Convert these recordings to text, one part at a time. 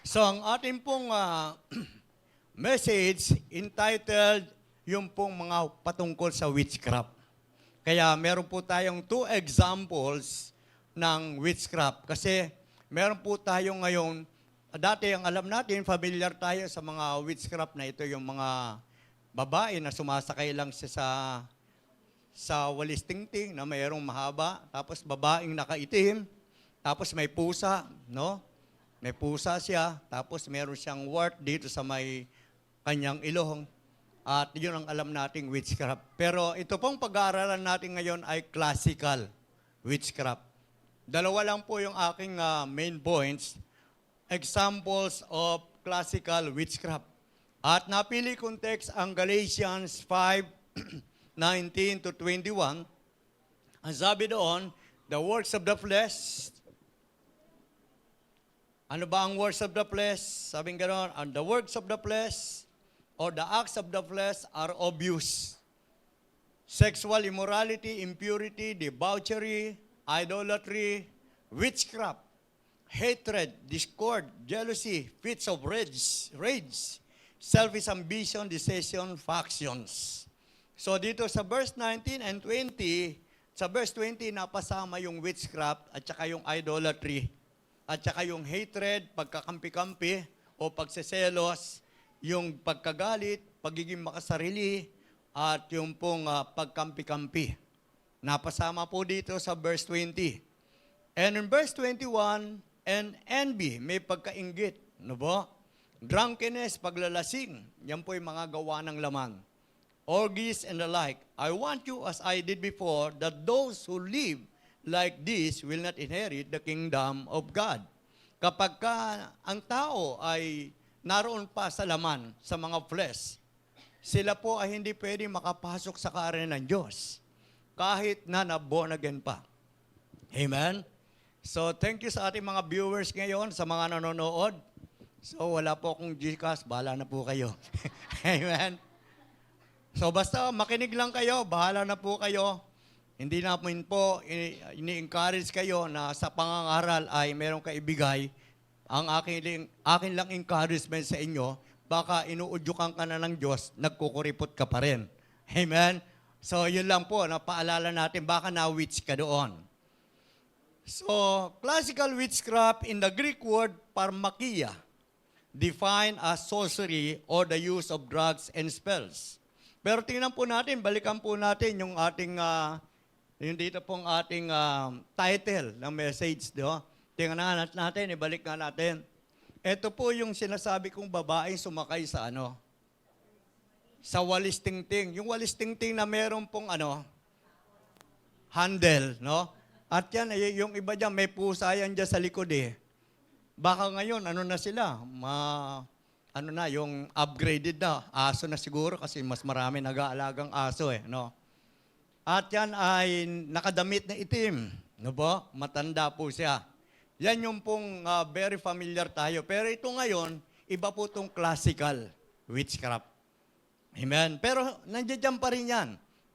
So ang ating pong message entitled yung pong mga patungkol sa witchcraft. Kaya meron po tayong two examples ng witchcraft. Kasi meron po tayo ngayon, dati ang alam natin, familiar tayo sa mga witchcraft na ito, yung mga babae na sumasakay lang siya sa walis tingting na mayroong mahaba, tapos babaeng nakaitim, tapos may pusa, no? May pusa siya, tapos meron siyang wart dito sa may kanyang ilong. At yun ang alam nating witchcraft. Pero ito pong pag-aaralan natin ngayon ay classical witchcraft. Dalawa lang po yung aking main points, examples of classical witchcraft. At napili kong text ang Galatians 5:19 to 21. Ang sabi doon, the works of the flesh. Ano ba ang works of the flesh? Sabing gano'n, and the works of the flesh or the acts of the flesh are obvious. Sexual immorality, impurity, debauchery, idolatry, witchcraft, hatred, discord, jealousy, fits of rage, selfish ambition, dissension, factions. So dito sa verse 19 and 20, sa verse 20 napasama yung witchcraft at saka yung idolatry. At saka yung hatred, pagkakampi-kampi o pagseselos, yung pagkagalit, pagiging makasarili, at yung pong pagkampi-kampi. Napasama po dito sa verse 20. And in verse 21, and envy, may pagkainggit. Ano ba? Drunkenness, paglalasing. Yan po yung mga gawa ng laman. Orgies and the like. I want you, as I did before, that those who live like this will not inherit the kingdom of God. Kapag ang tao ay naroon pa sa laman, sa mga flesh, sila po ay hindi pwedeng makapasok sa kaharian ng Diyos, kahit na born again pa. Amen? So, thank you sa ating mga viewers ngayon, sa mga nanonood. So, wala po akong Gcash, bahala na po kayo. Amen? So, basta makinig lang kayo, bahala na po kayo. Hindi namin po ini-encourage kayo na sa pangangaral ay meron kaibigay. Ang akin lang encouragement sa inyo, baka inuudyukan ka na ng Diyos, nagkukuripot ka pa rin. Amen? So, yun lang po, napaalala natin, baka na-witch ka doon. So, classical witchcraft in the Greek word pharmakia, defined as sorcery or the use of drugs and spells. Pero tingnan po natin, balikan po natin yung ating yung dito pong ating title ng message, di ba? Tingnan natin, ibalik nga natin. Ito po yung sinasabi kong babaeng sumakay sa sa walis tingting. Yung walis tingting na meron pong handle, no? At yan, yung iba dyan, may pusa yan dyan sa likod eh. Baka ngayon, na sila? Yung upgraded na. Aso na siguro kasi mas marami nag-aalagang aso eh, no? At yan ay nakadamit na itim. No po? Matanda po siya. Yan yung pong very familiar tayo. Pero ito ngayon, iba po itong classical witchcraft. Amen? Pero nandiyan pa rin yan.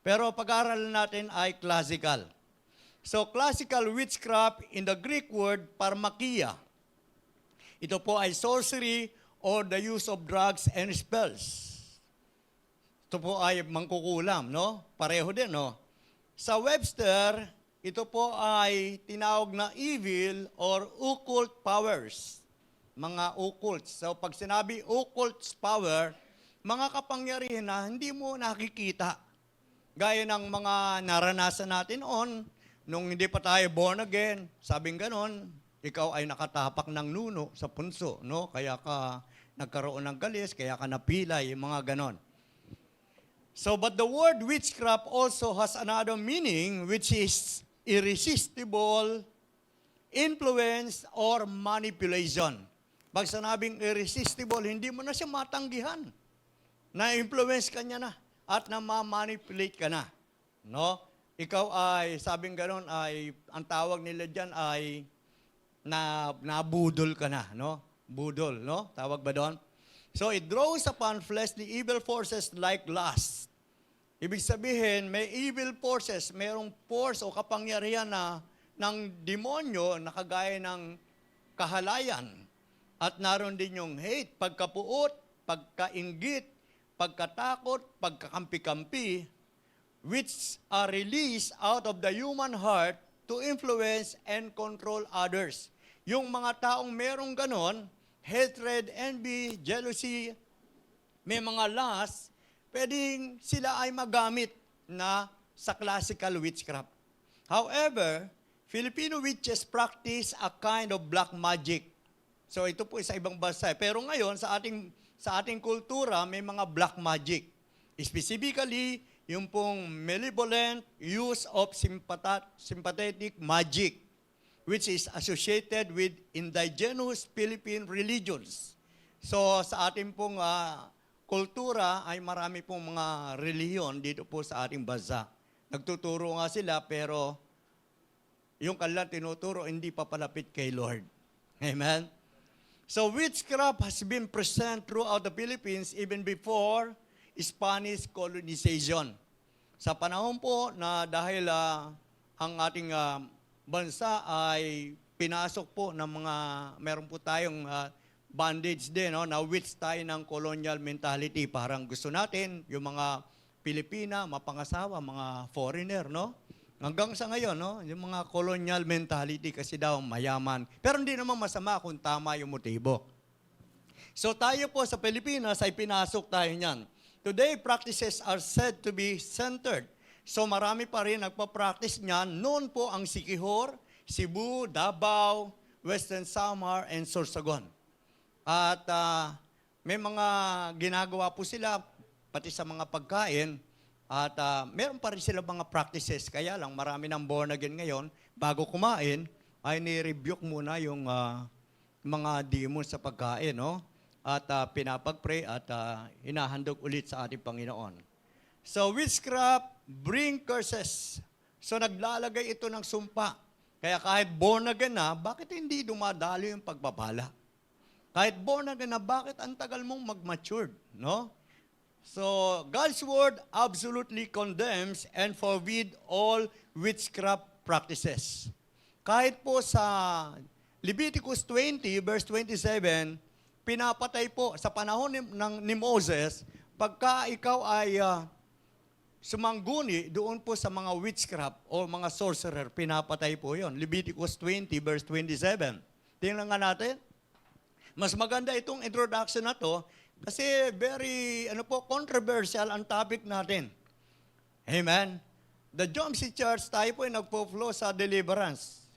Pero pag-aaralan natin ay classical. So classical witchcraft in the Greek word pharmakia. Ito po ay sorcery or the use of drugs and spells. Ito po ay mangkukulam, no? Pareho din, no? Sa Webster, ito po ay tinawag na evil or occult powers. Mga occult. So pag sinabi occult power, mga kapangyarihan na hindi mo nakikita. Gaya ng mga naranasan natin nung hindi pa tayo born again, sabing ganon, ikaw ay nakatapak ng nuno sa punso, no? Kaya ka nagkaroon ng galis, kaya ka napilay, mga ganon. So, but the word witchcraft also has another meaning, which is irresistible influence or manipulation. Pag sinabing irresistible, hindi mo na siya matanggihan. Na-influence ka niya na at na-manipulate ka na. No? Ikaw ay, sabing gano'n, ay, ang tawag nila dyan ay nabudol ka na. No? Budol, no? Tawag ba doon? So, it draws upon flesh the evil forces like lust. Ibig sabihin, may evil forces, mayroong force o kapangyarihan na ng demonyo na kagaya ng kahalayan, At naroon din yung hate, pagkapuot, pagkainggit, pagkatakot, pagkakampi-kampi, which are released out of the human heart to influence and control others. Yung mga taong merong ganon, hatred, envy, jealousy, may mga lust, pwedeng sila ay magamit na sa classical witchcraft. However, Filipino witches practice a kind of black magic. So ito po sa ibang bansa. Pero ngayon, sa ating kultura, may mga black magic. Specifically, yung pong malevolent use of sympathetic magic, which is associated with indigenous Philippine religions. So sa ating pong kultura ay marami pong mga reliyon dito po sa ating bansa. Nagtuturo nga sila pero yung kanilang tinuturo hindi pa palapit kay Lord. Amen? So witchcraft has been present throughout the Philippines even before Spanish colonization. Sa panahon po na dahil ang ating bansa ay pinasok po ng mga, meron po tayong bondage din, no? Na witch tayo ng colonial mentality. Parang gusto natin yung mga Pilipina, mapangasawa, mga foreigner, no? Hanggang sa ngayon, no? Yung mga colonial mentality kasi daw mayaman. Pero hindi naman masama kung tama yung motibo. So tayo po sa Pilipinas ay pinasok tayo niyan. Today, practices are said to be centered. So marami pa rin nagpa-practice niyan. Noon po ang Siquijor, Cebu, Davao, Western Samar, and Sorsogon. At may mga ginagawa po sila, pati sa mga pagkain, at meron pa rin sila mga practices. Kaya lang, marami ng born again ngayon, bago kumain, ay ni-rebuke muna yung mga demons sa pagkain, no? At pinapag-pray at hinahandog ulit sa ating Panginoon. So, witchcraft bring curses. So, naglalagay ito ng sumpa. Kaya kahit born again na, bakit hindi dumadalo yung pagbabala? Kahit born again na, bakit ang tagal mong mag-matured, no? So, God's word absolutely condemns and forbid all witchcraft practices. Kahit po sa Leviticus 20, verse 27, pinapatay po sa panahon ni Moses, pagka ikaw ay sumangguni doon po sa mga witchcraft o mga sorcerer, pinapatay po yon. Leviticus 20, verse 27. Tingnan nga natin. Mas maganda itong introduction na to, kasi very, controversial ang topic natin. Amen? The Jomsi Church, tayo po ay nagpo-flow sa deliverance.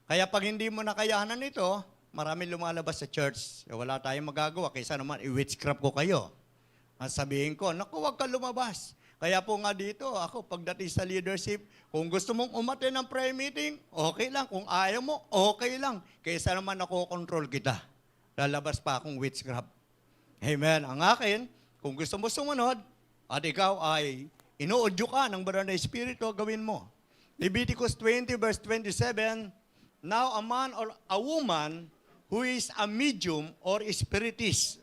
Kaya pag hindi mo nakayanan ito, marami lumalabas sa church. Wala tayong magagawa, kaysa naman i-witchcraft ko kayo. At sabihin ko, naku, huwag ka lumabas. Kaya po nga dito, ako, pagdating sa leadership, kung gusto mong umattend ng prayer meeting, okay lang. Kung ayaw mo, okay lang. Kaysa naman nakokontrol kita. Lalabas pa akong witchcraft. Amen. Ang akin, kung gusto mo sumunod, at ikaw ay inuudyo ka ng banal na Espiritu, gawin mo. Leviticus 20 verse 27, now a man or a woman who is a medium or spiritist.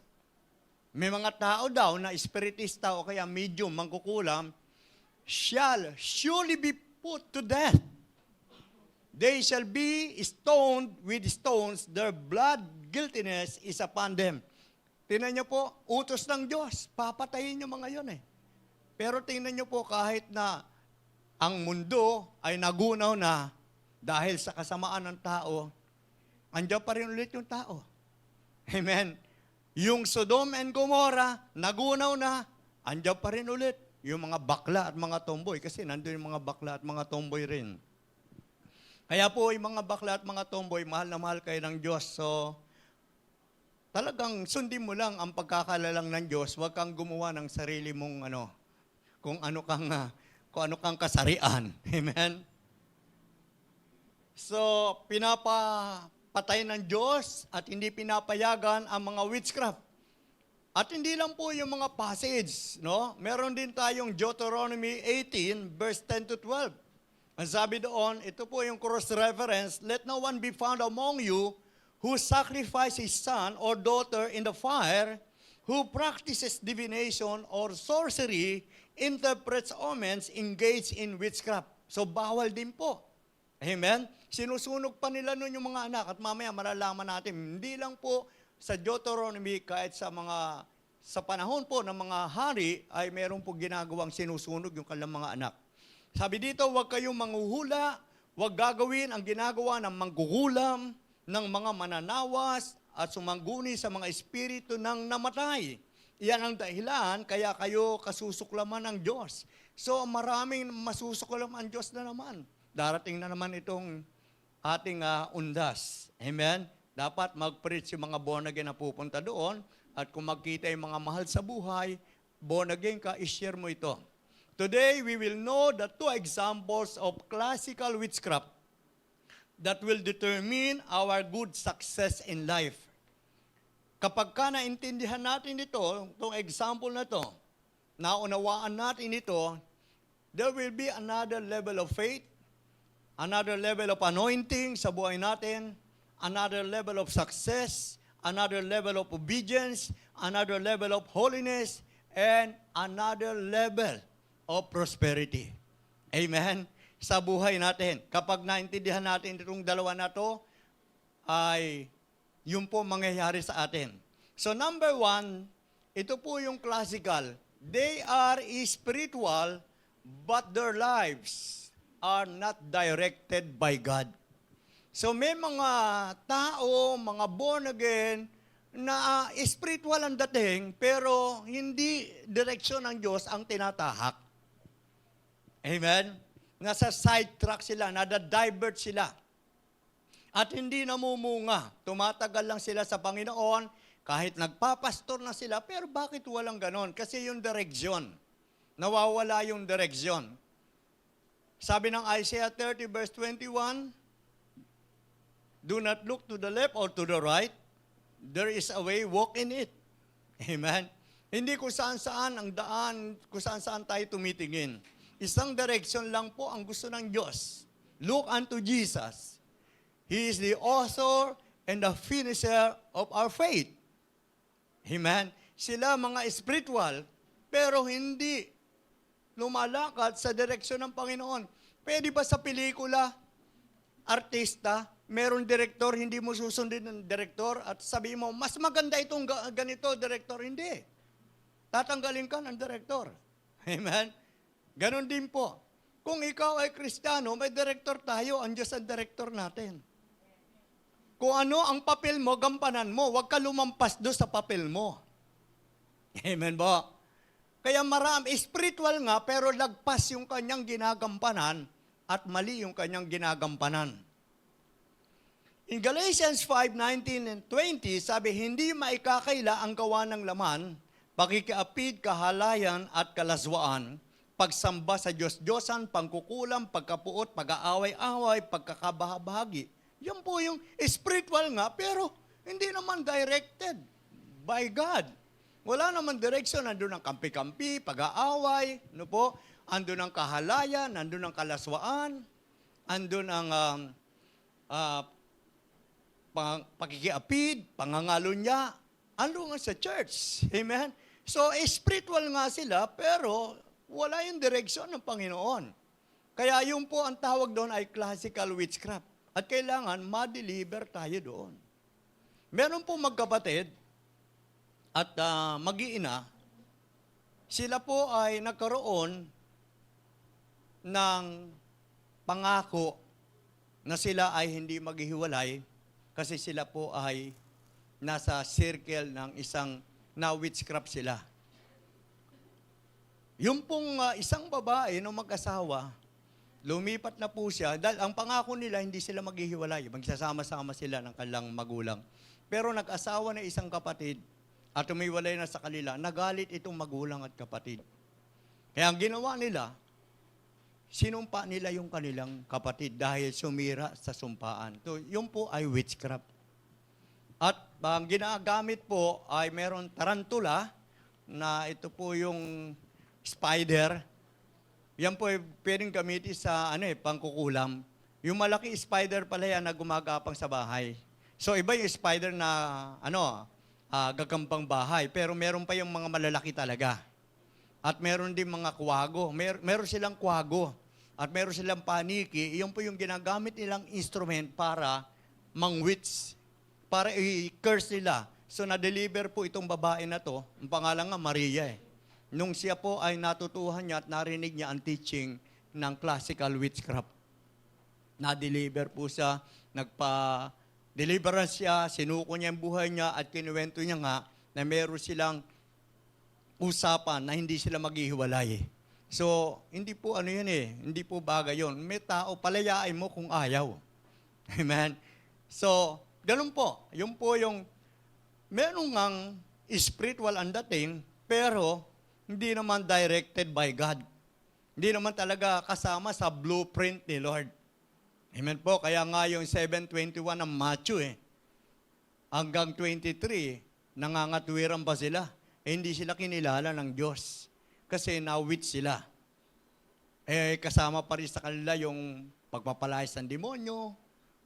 May mga tao daw na spiritista o kaya medium, mangkukulam, shall surely be put to death. They shall be stoned with stones, their blood guiltiness is upon them. Tingnan niyo po, utos ng Diyos, papatayin yung mga yon eh. Pero tingnan niyo po, kahit na ang mundo ay nagunaw na dahil sa kasamaan ng tao, andiyan pa rin ulit yung tao. Amen. Yung Sodom and Gomorrah, nagunaw na, andiyan pa rin ulit yung mga bakla at mga tomboy, kasi nandun yung mga bakla at mga tomboy rin. Kaya po, yung mga bakla at mga tomboy, mahal na mahal kayo ng Diyos. So, talagang sundin mo lang ang pagkakalalang ng Diyos, huwag kang gumawa ng sarili mong kung ano kang kasarian. Amen? So, pinapatay ng Diyos at hindi pinapayagan ang mga witchcraft. At hindi lang po yung mga passage, no? Meron din tayong Deuteronomy 18, verse 10 to 12. Ang sabi doon, ito po yung cross-reference, let no one be found among you who sacrifices his son or daughter in the fire, who practices divination or sorcery, interprets omens, engage in witchcraft. So, bawal din po. Amen? Sinusunog pa nila nun yung mga anak at mamaya malalaman natin, hindi lang po sa Deuteronomy, kahit sa panahon po ng mga hari, ay meron po ginagawang sinusunog yung kanilang mga anak. Sabi dito, huwag kayong manghuhula, huwag gagawin ang ginagawa ng manggugulam, ng mga mananawas, at sumangguni sa mga espiritu ng namatay. Iyan ang dahilan, kaya kayo kasusuklaman ng Diyos. So maraming masusuklam ang Diyos na naman. Darating na naman itong ating undas. Amen? Dapat mag-preach yung mga born again na pupunta doon, at kung magkita yung mga mahal sa buhay, born again ka, i-share mo ito. Today, we will know the two examples of classical witchcraft that will determine our good success in life. Kapag ka naintindihan natin ito, itong example na ito, naunawaan natin ito, there will be another level of faith, another level of anointing sa buhay natin, another level of success, another level of obedience, another level of holiness, and another level of prosperity. Amen? Sa buhay natin. Kapag naintindihan natin itong dalawa na to, ay yun po mangyayari sa atin. So number 1, ito po yung classical. They are spiritual, but their lives are not directed by God. So may mga tao, mga born again, na spiritual ang dating, pero hindi direksyon ng Diyos ang tinatahak. Amen? Nasa sidetrack sila, nada-divert sila. At hindi namumunga. Tumatagal lang sila sa Panginoon, kahit nagpapastor na sila, pero bakit walang ganon? Kasi yung direksyon. Nawawala yung direksyon. Sabi ng Isaiah 30 verse 21, do not look to the left or to the right. There is a way, walk in it. Amen? Hindi kung saan-saan ang daan, kung saan-saan tayo tumitingin. Isang direksyon lang po ang gusto ng Diyos. Look unto Jesus. He is the author and the finisher of our faith. Amen? Sila mga spiritual, pero hindi lumalakad sa direksyon ng Panginoon. Pwede ba sa pelikula, artista, meron direktor, hindi mo susundin ng direktor at sabi mo, mas maganda itong ganito, direktor. Hindi. Tatanggalin ka ng direktor. Amen? Ganon din po. Kung ikaw ay Kristiyano, may direktor tayo, ang Diyos ang direktor natin. Kung ano ang papel mo, gampanan mo. Huwag ka lumampas doon sa papel mo. Amen po? Kaya marami, spiritual nga, pero lagpas yung kanyang ginagampanan at mali yung kanyang ginagampanan. In Galatians 5:19 and 20, sabi, hindi maikakaila ang gawa ng laman, pakikiapid, kahalayan at kalaswaan, pagsamba sa Diyos-Diyosan, pangkukulam, pagkapuot, pag-aaway-away, pagkakabahabahagi. Yan po yung spiritual nga, pero hindi naman directed by God. Wala naman direksyon, nandun ang kampi-kampi, pag-aaway, no po, andun ang kahalayan, andun ang kalaswaan, andun ang pakikiapid, pangangalunya, ano nga sa church. Amen? So, spiritual nga sila, pero wala yung direksyon ng Panginoon. Kaya yung po ang tawag doon ay classical witchcraft. At kailangan ma-deliver tayo doon. Meron po magkapatid at mag-iina, sila po ay nagkaroon ng pangako na sila ay hindi maghihiwalay kasi sila po ay nasa circle ng isang na-witchcraft sila. Yung pong isang babae na mag-asawa, lumipat na po siya, dahil ang pangako nila, hindi sila maghihiwalay. Magsasama-sama sila ng kanilang magulang. Pero nag-asawa na isang kapatid at umiwalay na sa kanila, nagalit itong magulang at kapatid. Kaya ang ginawa nila, sinumpa nila yung kanilang kapatid dahil sumira sa sumpaan. So, yun po ay witchcraft. At ang ginagamit po ay meron tarantula, na ito po yung spider. Yan po ay pwedeng gamitin sa pangkukulam. Yung malaki spider pala yan na gumagapang sa bahay. So iba yung spider na gagampang bahay. Pero meron pa yung mga malalaki talaga. At meron din mga kwago. Meron silang kwago. At meron silang paniki. Iyon po yung ginagamit nilang instrument para mang-witch. Para i-curse nila So na-deliver po itong babae na to, ang pangalan nga Maria eh. Nung siya po ay natutuhan niya at narinig niya ang teaching ng classical witchcraft. Na-deliver po siya, nagpa-deliverance siya, sinuko niya ang buhay niya at kinuwento niya nga na meron silang usapan na hindi sila maghihiwalay. So, hindi po ano yun eh, hindi po bagay yun. May tao, palayain mo kung ayaw. Amen? So, ganun po. Yun po yung meron ngang spiritual ang dating, pero hindi naman directed by God. Hindi naman talaga kasama sa blueprint ni Lord. Amen po. Kaya nga yung 7:21 ng Matthew hanggang 23, nangangatwiran pa sila. Hindi sila kinilala ng Diyos. Kasi na-witch sila. Kasama pa rin sa kanila yung pagpapalayas ng demonyo,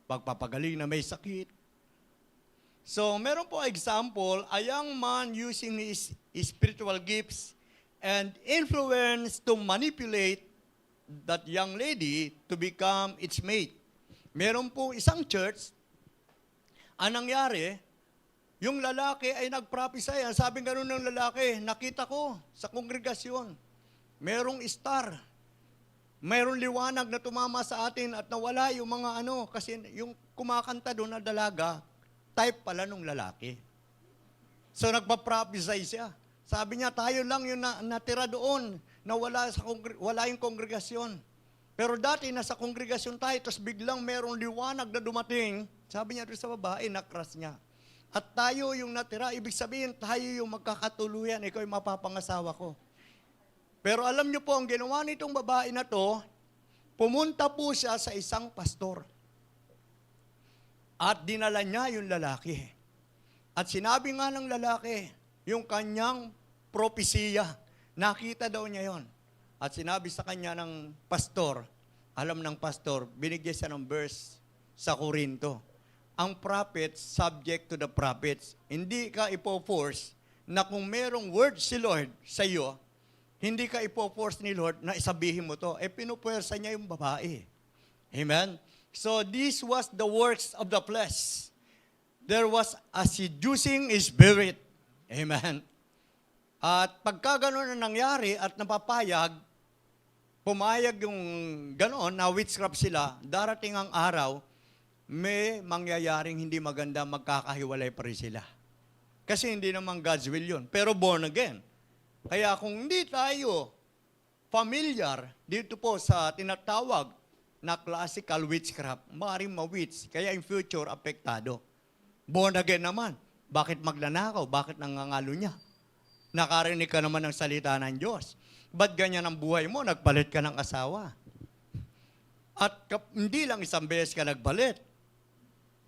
pagpapagaling na may sakit. So, meron po example, a young man using his spiritual gifts and influence to manipulate that young lady to become its mate. Meron po isang church, ang nangyari, yung lalaki ay nag-prophesy. Sabi nga ng lalaki, nakita ko sa kongregasyon, merong star, merong liwanag na tumama sa atin at nawala yung mga kasi yung kumakanta doon na dalaga, type pala nung lalaki. So nagpa-prophesy siya. Sabi niya, tayo lang yung natira doon na wala yung kongregasyon. Pero dati nasa kongregasyon tayo, tapos biglang merong liwanag na dumating. Sabi niya doon sa babae, nakras niya. At tayo yung natira, ibig sabihin, tayo yung magkakatuluyan, ikaw yung mapapangasawa ko. Pero alam niyo po, ang ginawa nitong babae na to, pumunta po siya sa isang pastor. At dinala niya yung lalaki. At sinabi nga ng lalaki, yung kanyang propesiya, nakita daw niya yon. At sinabi sa kanya ng pastor, alam ng pastor, binigyan siya ng verse sa Korinto. Ang prophets, subject to the prophets. Hindi ka ipo-force na kung merong word si Lord sa iyo, hindi ka ipo-force ni Lord na isabihin mo to. Pinupuwersa niya yung babae. Amen? So this was the works of the flesh. There was a seducing spirit. Amen. At pagka gano'n na nangyari at napapayag, pumayag yung gano'n, na witchcraft sila, darating ang araw, may mangyayaring hindi maganda, magkakahiwalay pa rin sila. Kasi hindi naman God's will yun. Pero born again. Kaya kung hindi tayo familiar dito po sa tinatawag na classical witchcraft, maaaring ma-witch, kaya in future, apektado. Born again naman, bakit magnanakaw? Bakit nangangalo niya? Nakarinig ka naman ng salita ng Diyos. Ba't ganyan ang buhay mo? Nagpalit ka ng asawa. At hindi lang isang beses ka nagpalit.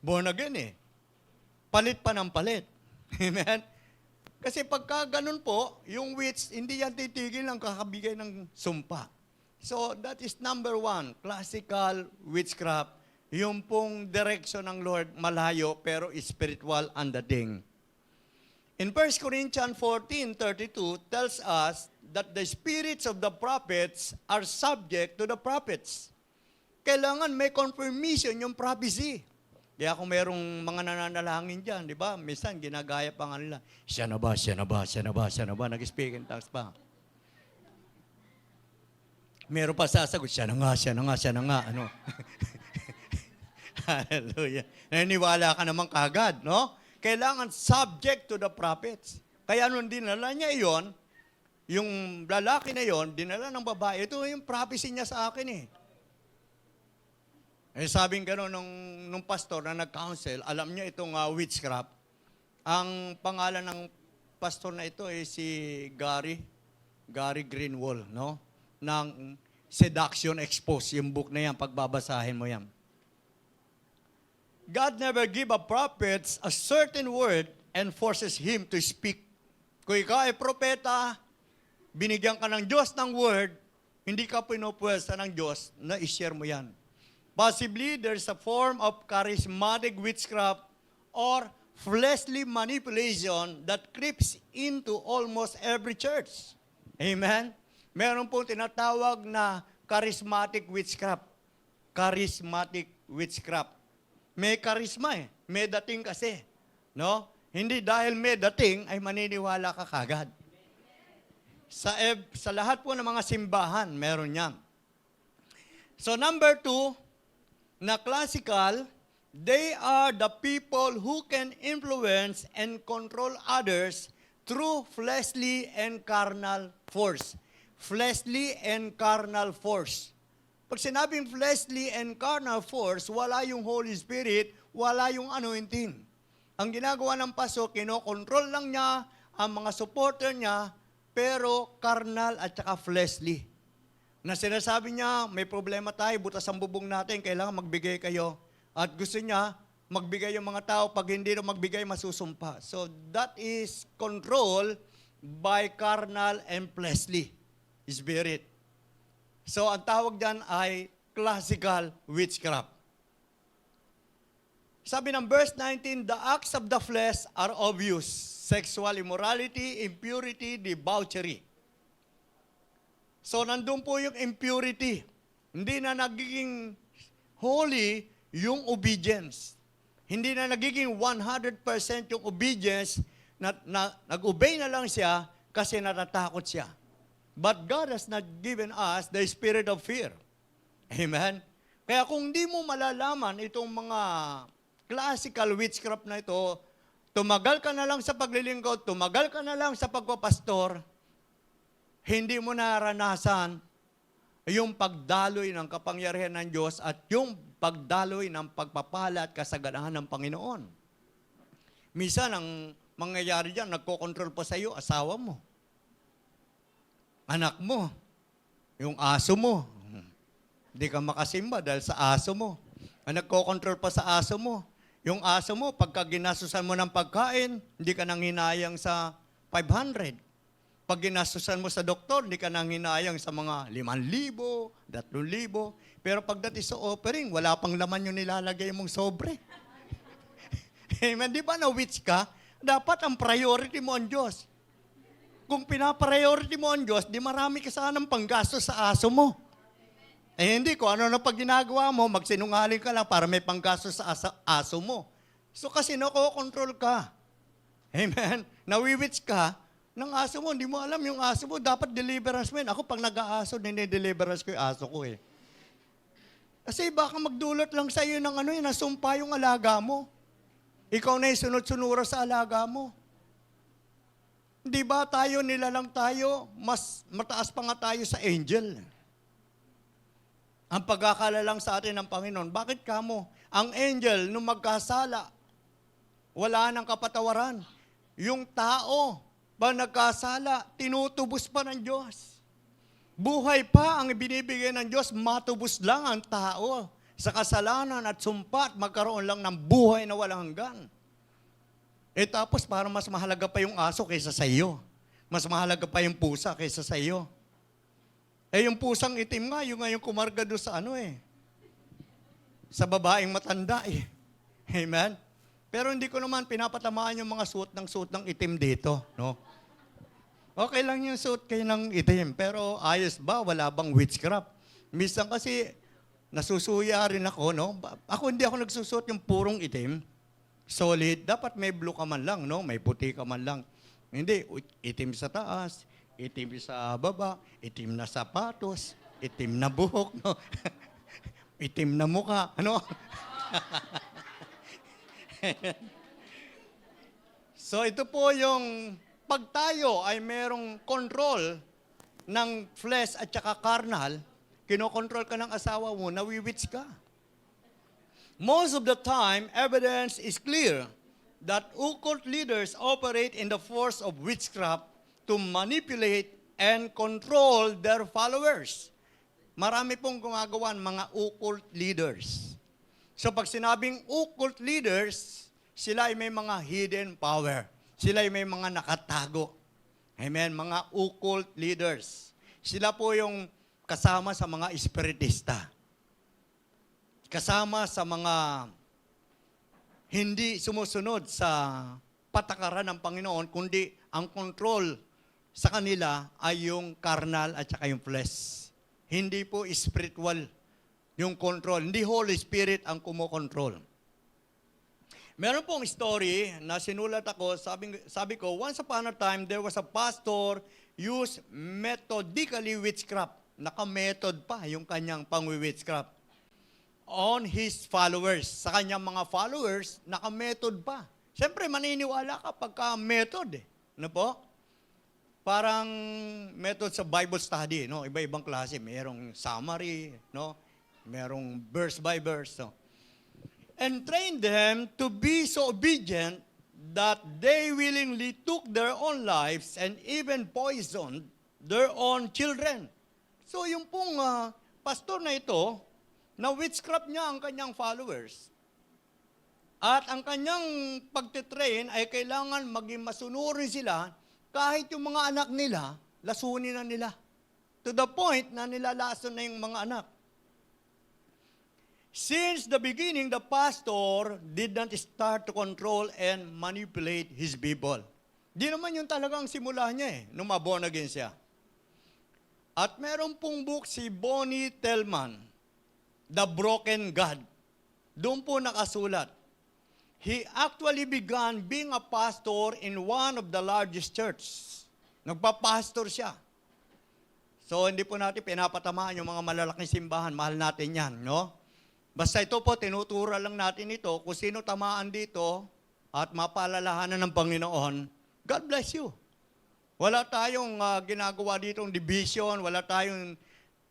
Born again Palit pa ng palit. Amen? Kasi pagka ganun po, yung witch, hindi yan titigil ng kakabigay ng sumpa. So, that is number one, classical witchcraft. Yung pong direction ng Lord, malayo, pero spiritual ang dating. In 1 Corinthians 14:32 tells us that the spirits of the prophets are subject to the prophets. Kailangan may confirmation yung prophecy. Kaya kung merong mga nananalangin dyan, di ba? Minsan, ginagaya pa nga nila, siya na ba, nag-speak in tongues pa. Meron pa sasagot, siya na nga. Hallelujah. Naniniwala ka naman kagad, no? Kailangan subject to the prophets. Kaya nung dinala niya iyon, yung lalaki na iyon, dinala ng babae, ito yung prophecy niya sa akin sabing gano'n nung pastor na nag-counsel, alam niya itong witchcraft. Ang pangalan ng pastor na ito si Gary Greenwald, no? Ng Seduction Exposed, yung book na yan, pagbabasahin mo yan. God never give a prophet a certain word and forces him to speak. Kung ikaw ay propeta, binigyan ka ng Diyos ng word, hindi ka pinupuwersa ng Diyos na i-share mo yan. Possibly, there's a form of charismatic witchcraft or fleshly manipulation that creeps into almost every church. Amen? Meron pong tinatawag na charismatic witchcraft. Charismatic witchcraft. May charisma May dating kasi. No? Hindi dahil may dating ay maniniwala ka kagad. Sa lahat po ng mga simbahan, meron yan. So number 2, na classical, they are the people who can influence and control others through fleshly and carnal force. Fleshly and carnal force. Pag sinabing fleshly and carnal force, wala yung Holy Spirit, wala yung anointing. Ang ginagawa ng paso, kinokontrol lang niya ang mga supporter niya, pero carnal at saka fleshly. Na sinasabi niya, may problema tayo, butas ang bubong natin, kailangan magbigay kayo. At gusto niya, magbigay yung mga tao, pag hindi na magbigay, masusumpa. So that is control by carnal and fleshly spirit. So ang tawag dyan ay classical witchcraft. Sabi ng verse 19, the acts of the flesh are obvious. Sexual immorality, impurity, debauchery. So nandun po yung impurity. Hindi na nagiging holy yung obedience. Hindi na nagiging 100% yung obedience na nag-obey na lang siya kasi natatakot siya. But God has not given us the spirit of fear. Amen? Kaya kung di mo malalaman itong mga classical witchcraft na ito, tumagal ka na lang sa paglilingkod, tumagal ka na lang sa pagpapastor, hindi mo naranasan yung pagdaloy ng kapangyarihan ng Diyos at yung pagdaloy ng pagpapala at kasaganahan ng Panginoon. Minsan, ang mangyayari dyan, nagkokontrol pa sa iyo, asawa mo, anak mo, yung aso mo. Hindi ka makasimba dahil sa aso mo. Ang nagkokontrol pa sa aso mo. Yung aso mo, pagka ginasusan mo ng pagkain, hindi ka nang hinayang sa 500. Pag ginasusan mo sa doktor, hindi ka nang hinayang sa mga 5,000, 3,000. Pero pagdating sa offering, wala pang laman yung nilalagay mong sobre. Amen. Di ba na-witch ka? Dapat ang priority mo ang Diyos. Kung pinapriority mo ang Diyos, di marami ka sanang panggastos sa aso mo. Eh hindi ko, ano na pag ginagawa mo, magsinungaling ka lang para may panggastos sa aso mo. So kasi nakokontrol ka. Amen? Nawiwitch ka ng aso mo, hindi mo alam yung aso mo, dapat deliverance mo yun. Ako pag nag-aaso, nini-deliverance ko yung aso ko eh. Kasi baka magdulot lang sa iyo ng nasumpa yung alaga mo. Ikaw na yung sunod-sunura sa alaga mo. Di ba tayo, nilalang tayo, mas mataas pa nga tayo sa angel. Ang pagkakalalang sa atin ng Panginoon, bakit kamo? Ang angel, nung magkasala, wala nang kapatawaran. Yung tao, pag nagkasala, tinutubos pa ng Diyos. Buhay pa ang ibinibigay ng Diyos, matubos lang ang tao. Sa kasalanan at sumpat, magkaroon lang ng buhay na walang hanggan. Eh tapos, parang mas mahalaga pa yung aso kaysa sa iyo. Mas mahalaga pa yung pusa kaysa sa iyo. Eh yung pusang itim nga, yung ngayong kumarga doon sa sa babaeng matanda eh. Amen? Pero hindi ko naman pinapatamaan yung mga suot ng itim dito, no? Okay lang yung suot kayo ng itim, pero ayos ba? Wala bang witchcraft? Minsan kasi nasusuya rin ako, no? Ako hindi ako nagsusuot yung purong itim. Solid. Dapat may blue ka man lang, no? May puti ka man lang. Hindi, itim sa taas, itim sa baba, itim na sapatos, itim na buhok, no? Itim na mukha, ano? So ito po yung pag tayo ay merong control ng flesh at saka carnal, kinokontrol ka ng asawa mo, nawiwitch ka. Most of the time, evidence is clear that occult leaders operate in the force of witchcraft to manipulate and control their followers. Marami pong gumagawa mga occult leaders. So pag sinabing occult leaders, sila ay may mga hidden power. Sila ay may mga nakatago. Amen? Mga occult leaders. Sila po yung kasama sa mga espiritista. Kasama sa mga hindi sumusunod sa patakaran ng Panginoon, kundi ang control sa kanila ay yung carnal at saka yung flesh. Hindi po spiritual yung control. Hindi Holy Spirit ang kumokontrol. Meron pong story na sinulat ako, sabi ko, once upon a time, there was a pastor used methodically witchcraft. Naka-method pa yung kanyang pang-witchcraft on his followers. Sa kanyang mga followers, naka-method pa. Siyempre, maniniwala ka pagka-method eh. Ano po? Parang method sa Bible study, no? Iba-ibang klase. Merong summary, no? Merong verse by verse, no? And trained them to be so obedient that they willingly took their own lives and even poisoned their own children. So yung pong pastor na ito, na witchcraft niya ang kanyang followers. At ang kanyang pagtitrain ay kailangan maging masunurin sila kahit yung mga anak nila, lasunin na nila. To the point na nilalason na yung mga anak. Since the beginning, the pastor did not start to control and manipulate his people. Di naman yun talagang simula niya nung born again siya. At meron pong book si Bonnie Tellman, The Broken God. Doon po nakasulat. He actually began being a pastor in one of the largest churches. Nagpapastor siya. So hindi po natin pinapatamaan yung mga malalaking simbahan. Mahal natin yan, no? Basta ito po, tinutura lang natin ito. Kung sino tamaan dito at mapalalahanan ng Panginoon, God bless you. Wala tayong ginagawa ditong division, wala tayong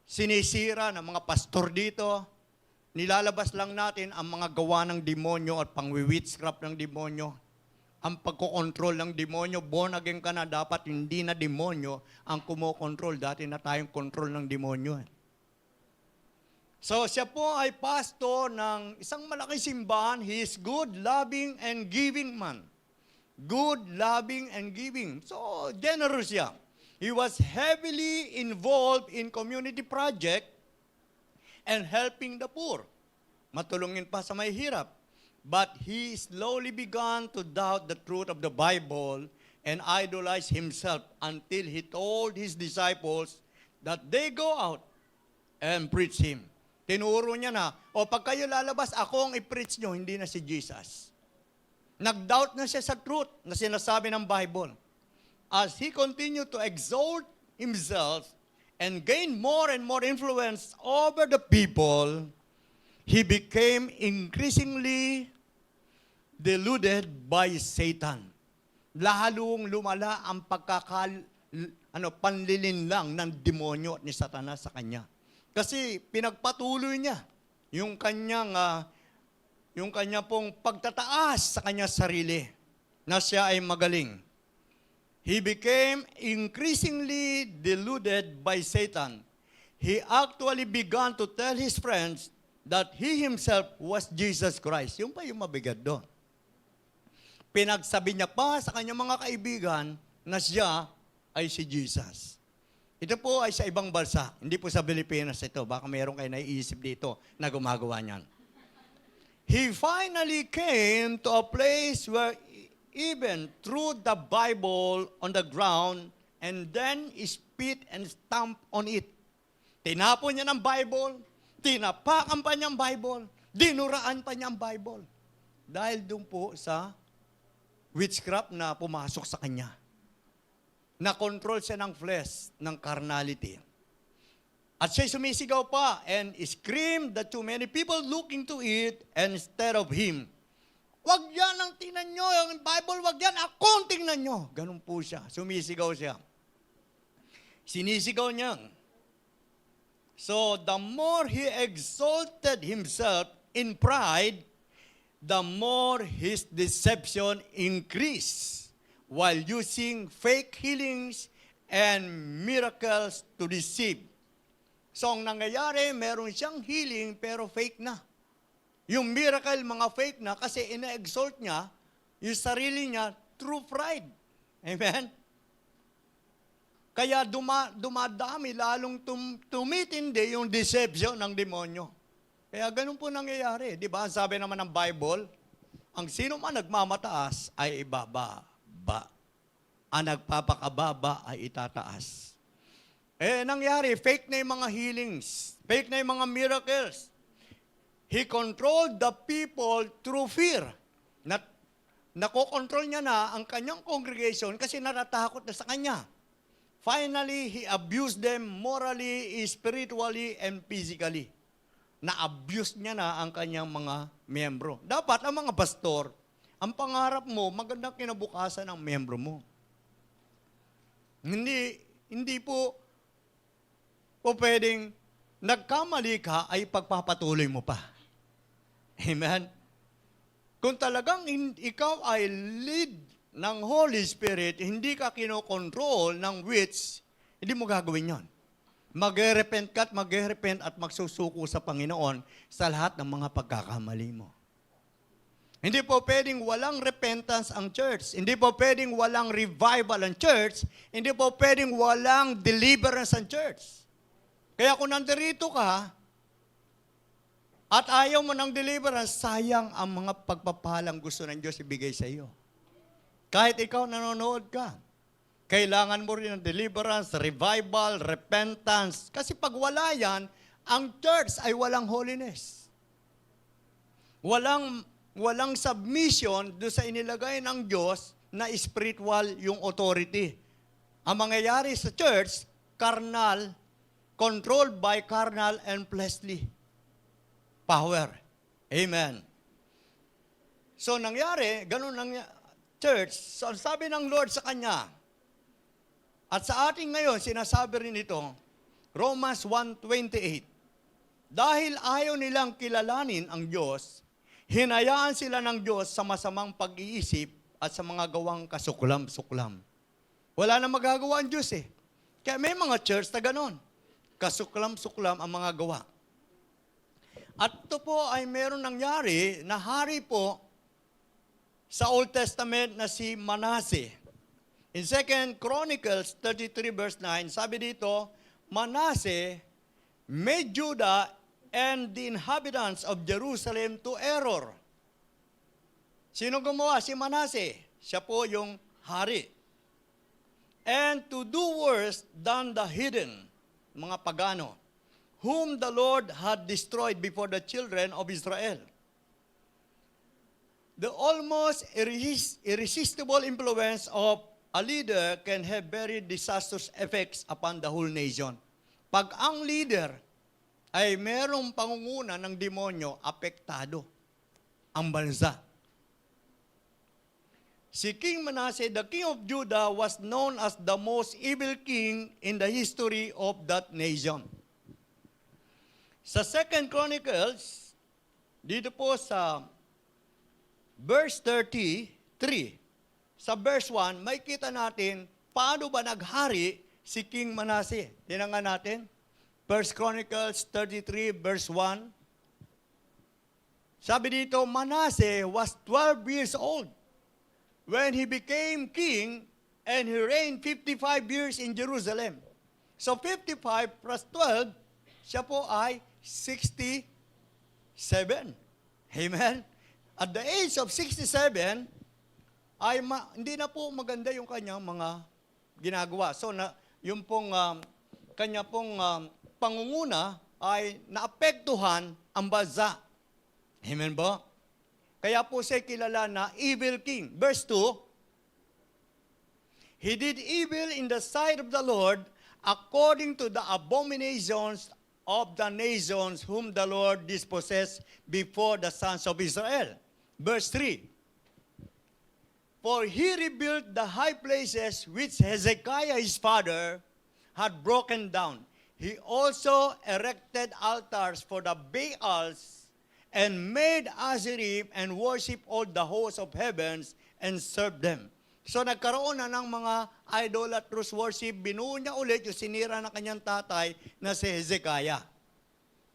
sinisira ng mga pastor dito. Nilalabas lang natin ang mga gawa ng demonyo at pang-witchcraft ng demonyo. Ang pagkokontrol ng demonyo, born again ka na, dapat hindi na demonyo ang kumokontrol. Dati na tayong control ng demonyo. So siya po ay pastor ng isang malaking simbahan. He is good, loving, and giving man. Good, loving, and giving. So generous siya. He was heavily involved in community project and helping the poor. Matulungin pa sa may hirap. But he slowly began to doubt the truth of the Bible and idolize himself until he told his disciples that they go out and preach him. Tinuro niya na, pag kayo lalabas, ako ang i-preach nyo, hindi na si Jesus. Nag-doubt na siya sa truth na sinasabi ng Bible. As he continued to exalt himself and gain more and more influence over the people, he became increasingly deluded by Satan. Lalong lumala ang panlilinlang ng demonyo ni Satanas sa kanya. Kasi pinagpatuloy niya yung kanyang pong pagtataas sa kanyang sarili na siya ay magaling. He became increasingly deluded by Satan. He actually began to tell his friends that he himself was Jesus Christ. Yung pa yung mabigat doon. Pinagsabi niya pa sa kanyang mga kaibigan na siya ay si Jesus. Ito po ay sa ibang bansa, hindi po sa Pilipinas ito. Baka mayroon kayo naiisip dito na gumagawa niyan. He finally came to a place where even threw the Bible on the ground and then spit and stamped on it. Tinapon niya ng Bible, tinapakan pa niya ang Bible, dinuraan pa niya ang Bible. Dahil doon po sa witchcraft na pumasok sa kanya. Na-control siya ng flesh, ng carnality. At siya sumisigaw pa and screamed that too many people looking to it instead of him. Wag yan ang tingnan nyo, yung Bible, wag yan, ako ang tingnan nyo. Ganun po siya, sumisigaw siya. Sinisigaw niya. So, the more he exalted himself in pride, the more his deception increased, while using fake healings and miracles to deceive. So, ang nangyayari, meron siyang healing pero fake na. Yung miracle, mga fake na kasi ina-exalt niya yung sarili niya through pride. Amen? Kaya dumadami, lalong tumitindi yung deception ng demonyo. Kaya ganun po nangyayari. Di ba? Sabi naman ng Bible, ang sino man nagmamataas ay ibaba. Ang nagpapakababa ay itataas. Nangyari, fake na yung mga healings, fake na yung mga miracles. He controlled the people through fear. Na, nakokontrol niya na ang kanyang congregation kasi natatakot na sa kanya. Finally, he abused them morally, spiritually, and physically. Na-abuse niya na ang kanyang mga miyembro. Dapat ang mga pastor, ang pangarap mo, magandang kinabukasan ng miyembro mo. Hindi po pwedeng nagkamali ka ay pagpapatuloy mo pa. Amen? Kung talagang ikaw ay lead ng Holy Spirit, hindi ka kinokontrol ng witch, hindi mo gagawin yon. Mag-repent ka at magsusuko sa Panginoon sa lahat ng mga pagkakamali mo. Hindi po pwedeng walang repentance ang church. Hindi po pwedeng walang revival ang church. Hindi po pwedeng walang deliverance ang church. Kaya kung nandirito ka, at ayaw mo ng deliverance, sayang ang mga pagpapalang gusto ng Diyos ibigay sa iyo. Kahit ikaw nanonood ka, kailangan mo rin ng deliverance, revival, repentance. Kasi pag wala yan, ang church ay walang holiness. Walang submission doon sa inilagay ng Diyos na spiritual yung authority. Ang mangyayari sa church, carnal, controlled by carnal and fleshly power. Amen. So nangyari, ganun ang church. So sabi ng Lord sa kanya, at sa ating ngayon, sinasabi rin ito, Romans 1:28, dahil ayaw nilang kilalanin ang Diyos, hinayaan sila ng Diyos sa masamang pag-iisip at sa mga gawang kasuklam-suklam. Wala na magagawa ang Diyos eh. Kaya may mga church na ganon. Kasuklam-suklam ang mga gawa. At ito po ay meron nangyari na hari po sa Old Testament na si Manasseh. In 2 Chronicles 33 verse 9, sabi dito, Manasseh made Judah and the inhabitants of Jerusalem to error. Sino gumawa? Si Manasseh. Siya po yung hari. And to do worse than the heathen, mga pagano, whom the Lord had destroyed before the children of Israel. The almost irresistible influence of a leader can have very disastrous effects upon the whole nation. Pag ang leader ay merong pangunguna ng demonyo, apektado ang bansa. Si King Manasseh, the king of Judah, was known as the most evil king in the history of that nation. Sa 2 Chronicles, dito po sa verse 33, sa verse 1, may kita natin paano ba naghari si King Manasseh. Tingnan natin. 1 Chronicles 33 verse 1. Sabi dito, Manasseh was 12 years old when he became king and he reigned 55 years in Jerusalem. So 55 plus 12, siya po ay 67. Amen? At the age of 67, ay hindi na po maganda yung kanyang mga ginagawa. So yung pong kanya pong pangunguna ay naapektuhan ang bansa. Amen ba? Kaya po siya kilala na evil king. Verse 2, he did evil in the sight of the Lord according to the abominations of the nations whom the Lord dispossessed before the sons of Israel. Verse 3, for he rebuilt the high places which Hezekiah his father had broken down. He also erected altars for the Baals and made Asherim and worshiped all the hosts of heavens and served them. So nagkaroon na ng mga idolatrous worship, binuo niya ulit yung sinira ng kanyang tatay na si Hezekiah.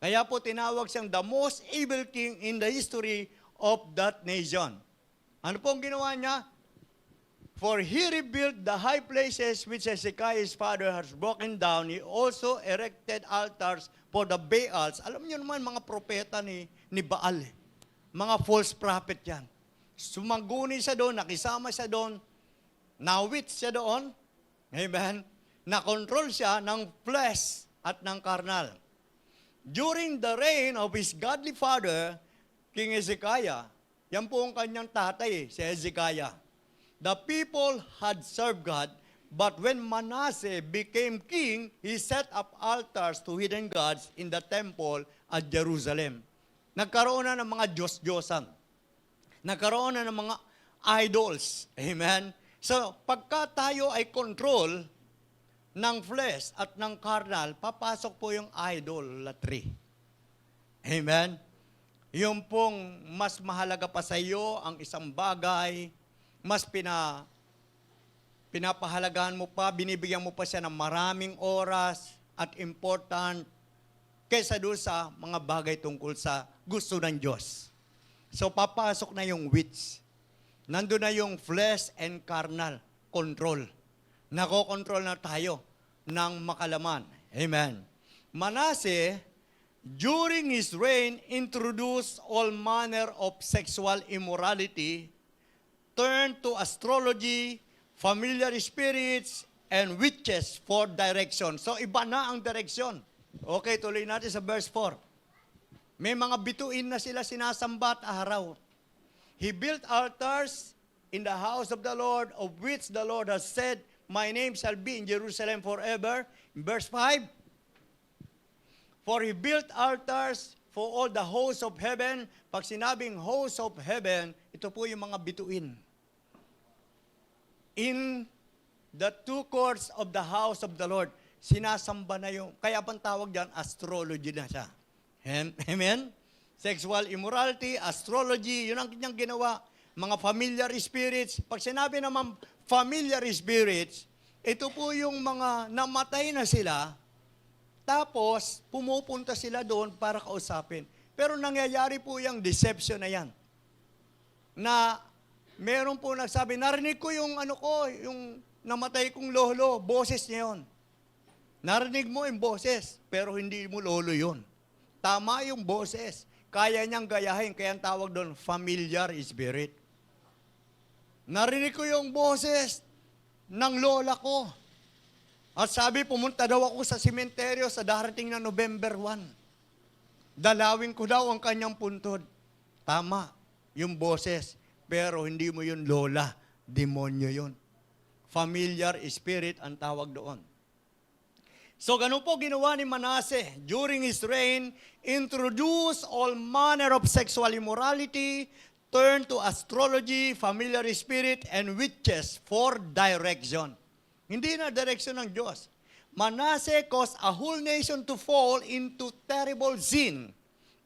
Kaya po tinawag siyang the most evil king in the history of that nation. Ano pong ginawa niya? For he rebuilt the high places which Hezekiah his father has broken down. He also erected altars for the Baals. Alam niyo naman mga propeta ni Baal. Mga false prophet yan. Sumaguni siya doon, nakisama siya doon, nawit siya doon. Amen? Na-control siya ng flesh at ng carnal. During the reign of his godly father, King Hezekiah, Yan po ang kanyang tatay, si Hezekiah. The people had served God, but when Manasseh became king, he set up altars to hidden gods in the temple at Jerusalem. Nagkaroon na ng mga Diyos-Diyosan. Nagkaroon na ng mga idols. Amen? So, pagka tayo ay control ng flesh at ng carnal, papasok po yung idolatry. Amen? Yung pong mas mahalaga pa sa iyo ang isang bagay, mas pinapahalagahan mo pa, binibigyan mo pa siya ng maraming oras at important kaysa doon sa mga bagay tungkol sa gusto ng Diyos. So, papasok na yung witch. Nandun na yung flesh and carnal control. Nakokontrol na tayo ng makalaman. Amen. Manasseh, during his reign, introduced all manner of sexual immorality, turned to astrology, familiar spirits, and witches for direction. So, iba na ang direksyon. Okay, tuloy natin sa verse 4. May mga bituin na sila sinasamba at araw. He built altars in the house of the Lord, of which the Lord has said, my name shall be in Jerusalem forever. In verse 5, for he built altars for all the hosts of heaven. Pag sinabing hosts of heaven, ito po yung mga bituin. In the two courts of the house of the Lord, sinasamba na yung, kaya pang tawag dyan, astrology na siya. Amen? Sexual immorality, astrology, yun ang kanyang ginawa. Mga familiar spirits. Pag sinabi naman familiar spirits, ito po yung mga namatay na sila, tapos pumupunta sila doon para kausapin. Pero nangyayari po yung deception na yan. Na meron po nagsabi, narinig ko yung yung namatay kong lolo, boses niya yun. Narinig mo yung boses, pero hindi mo lolo yun. Tama yung boses. Kaya niyang gayahin, kaya ang tawag doon, familiar spirit. Narinig ko yung boses ng lola ko. At sabi, pumunta daw ako sa sementeryo sa darating na November 1. Dalawin ko daw ang kanyang puntod. Tama, yung boses. Pero hindi mo yun lola, demonyo yun. Familiar spirit ang tawag doon. So, ganun po ginawa ni Manasseh. During his reign, introduced all manner of sexual immorality, turned to astrology, familiar spirit, and witches for direction. Hindi na direksyon ng Diyos. Manasseh caused a whole nation to fall into terrible sin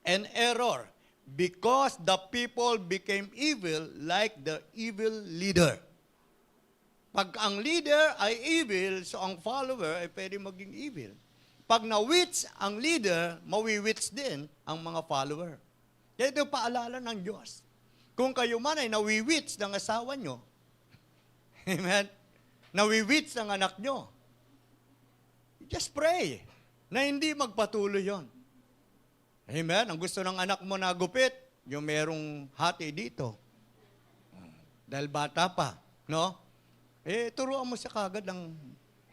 and error because the people became evil like the evil leader. Pag ang leader ay evil, so ang follower ay pwede maging evil. Pag na-witch ang leader, mawi-witch din ang mga follower. Kaya ito paalala ng Diyos. Kung kayo man ay nawi-witch ng asawa nyo, amen, nawi-witch ng anak nyo, just pray na hindi magpatuloy yon. Amen? Ang gusto ng anak mo na gupit, yung merong hati dito. Dahil bata pa, no? Turuan mo siya kagad ng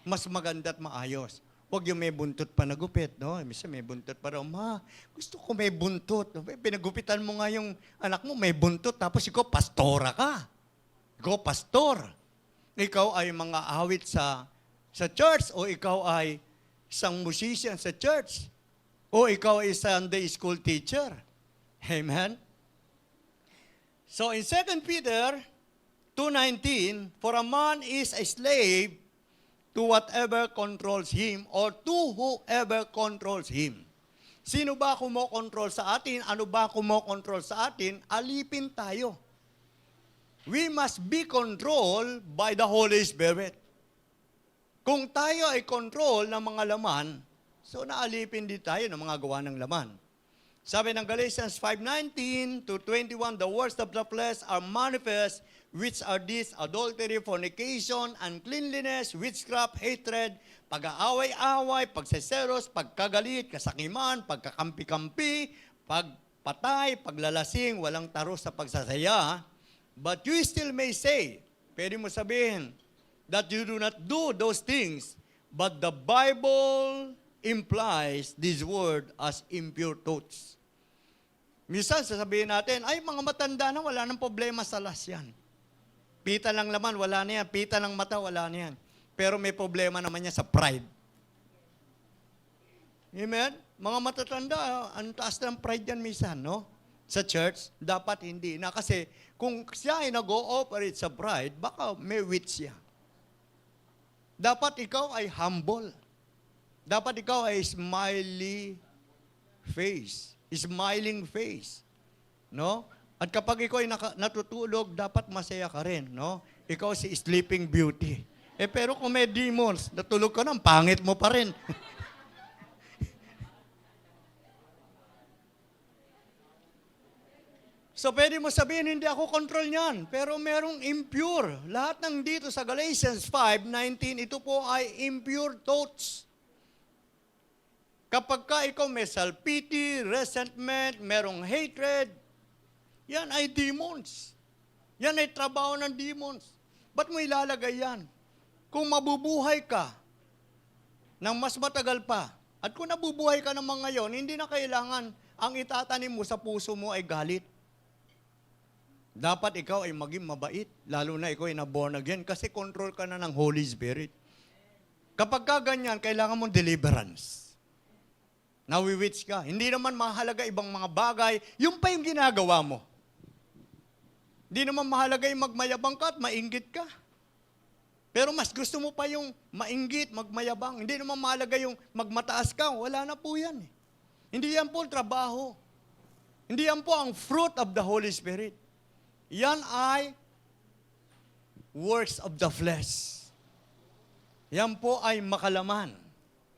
mas maganda at maayos. Huwag yung may buntot pa na gupit, no? Misa may buntot pa raw, ma, gusto ko may buntot. Pinagupitan mo nga yung anak mo, may buntot, tapos ikaw, pastora ka. Ikaw, pastor. Ikaw ay mga awit sa church, o ikaw ay isang musician sa church, o ikaw ay Sunday school teacher. Amen? So, in 2 Peter 2:19, for a man is a slave to whatever controls him or to whoever controls him. Sino ba kumokontrol sa atin? Ano ba kumokontrol sa atin? Alipin tayo. We must be controlled by the Holy Spirit. Kung tayo ay control ng mga laman, so naalipin din tayo ng mga gawa ng laman. Sabi ng Galatians 5:19 to 21, the works of the flesh are manifest, which are these: adultery, fornication, uncleanliness, witchcraft, hatred, pag-aaway-away, pagseseros, pagkagalit, kasakiman, pagkakampi-kampi, pagpatay, paglalasing, walang taros sa pagsasaya. But you still may say, pwede mo sabihin, that you do not do those things, but the Bible implies this word as impure thoughts. Minsan, sasabihin natin, ay, mga matanda na, wala nang problema sa las yan. Pita ng laman, wala na yan. Pita ng mata, wala na yan. Pero may problema naman yan sa pride. Amen? Mga matatanda, ang taas ng pride yan minsan, no? Sa church, dapat hindi na. Kasi kung siya ay nag-ooperate sa pride, baka may witch siya. Dapat ikaw ay humble. Dapat ikaw ay smiley face. Smiling face. No? At kapag ikaw ay natutulog, dapat masaya ka rin. No? Ikaw si Sleeping Beauty. Pero kung may demons, natulog ka na, pangit mo pa rin. So pwede mo sabihin, hindi ako control niyan. Pero merong impure. Lahat ng dito sa Galatians 5:19, ito po ay impure thoughts. Kapag ka ikaw may self-pity, resentment, merong hatred, yan ay demons. Yan ay trabaho ng demons. Ba't mo ilalagay yan? Kung mabubuhay ka ng mas matagal pa, at kung nabubuhay ka ng mga yon, hindi na kailangan ang itatanim mo sa puso mo ay galit. Dapat ikaw ay maging mabait, lalo na ikaw ay na-born again, kasi control ka na ng Holy Spirit. Kapag ka ganyan, kailangan mong deliverance. Nawiwitch ka. Hindi naman mahalaga ibang mga bagay, yung pa yung ginagawa mo. Hindi naman mahalaga yung magmayabang ka at mainggit ka. Pero mas gusto mo pa yung mainggit, magmayabang. Hindi naman mahalaga yung magmataas ka. Wala na po yan. Hindi yan po trabaho. Hindi yan po ang fruit of the Holy Spirit. Yan ay works of the flesh. Yan po ay makalaman.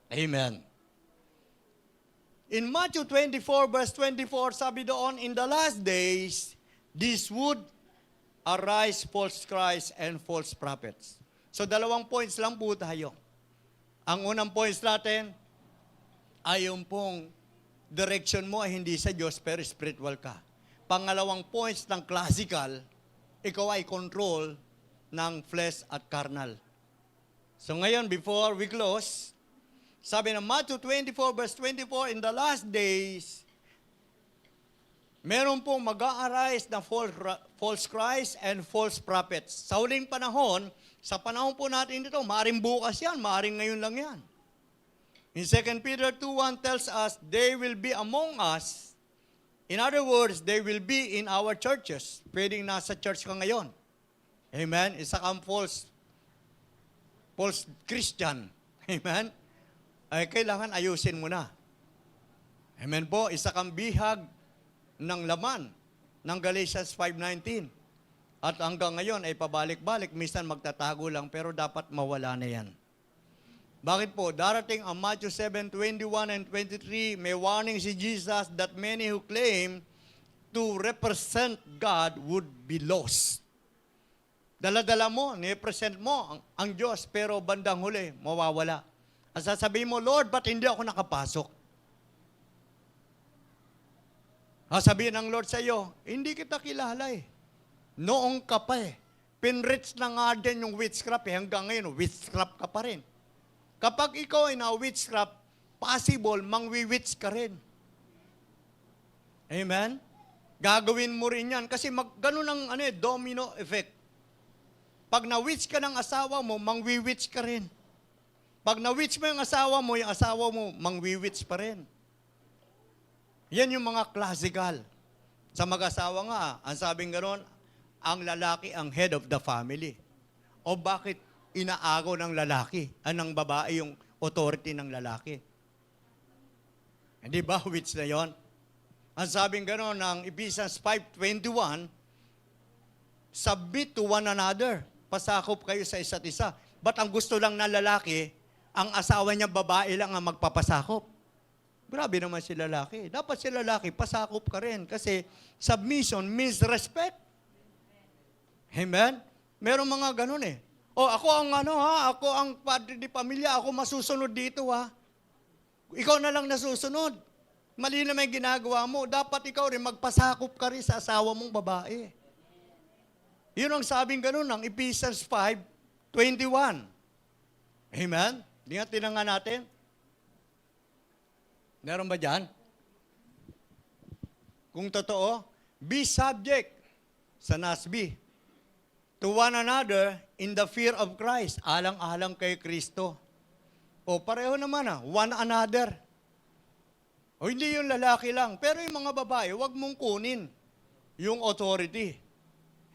Amen. In Matthew 24, verse 24, sabi doon, in the last days, this would arise false Christ and false prophets. So, 2 points lang po tayo. Ang unang points natin, ay yung pong direction mo ay hindi sa Diyos, pero spiritual ka. Pangalawang points ng classical, ikaw ay control ng flesh at carnal. So, ngayon, before we close, sabi ng Matthew 24, verse 24, in the last days, meron pong mag-a-arise na false Christ and false prophets. Sa huling panahon, sa panahon po natin dito, maaaring bukas yan, maaaring ngayon lang yan. In 2 Peter 2:1 tells us, they will be among us. In other words, they will be in our churches. Pwedeng nasa church ka ngayon. Amen? Isa kang false Christian. Amen? Ay kailangan ayusin mo na. Amen po, isa kang bihag ng laman ng Galatians 5:19. At hanggang ngayon ay pabalik-balik, minsan magtatago lang, pero dapat mawala na yan. Bakit po? Darating ang Matthew 7:21 and 23, may warning si Jesus that many who claim to represent God would be lost. Dala-dala mo, ni-present mo ang Diyos, pero bandang huli, mawawala. At sasabihin mo, Lord, ba't hindi ako nakapasok? Sabihin ng Lord sa iyo, hindi kita kilala eh. Noong ka pa eh. Pinrich na nga din yung witchcraft eh. Hanggang ngayon, witchcraft ka pa rin. Kapag ikaw ay na-witchcraft, possible, mangwi-witch ka rin. Amen? Gagawin mo rin yan. Kasi ganun ang domino effect. Pag na-witch ka ng asawa mo, mangwi-witch ka rin. Pag na-witch mo yung asawa mo, mangwi-witch pa rin. Yan yung mga classical. Sa mag-asawa nga, ang sabing gano'n, ang lalaki ang head of the family. O bakit inaagaw ng lalaki, ng babae yung authority ng lalaki? Hindi ba witch na yon? Ang sabing gano'n ng Ephesians 5:21, submit to one another. Pasakop kayo sa isa't isa. Ba't ang gusto lang ng lalaki, ang asawa niya babae lang ang magpapasakop? Grabe naman si lalaki. Dapat si lalaki, pasakop ka rin. Kasi submission means respect. Amen? Meron mga ganun eh. Ako ako ang padre di pamilya, ako masusunod dito Ikaw na lang nasusunod. Mali na may ginagawa mo. Dapat ikaw rin magpasakop ka rin sa asawa mong babae. Yun ang sabing ganun ng Ephesians 5:21. Amen? Di nga tinanga natin. Meron ba dyan? kung totoo, be subject sa NASB to one another in the fear of Christ. Alang-alang kay Kristo. O pareho naman one another. O hindi yung lalaki lang. Pero yung mga babae, wag mong kunin yung authority.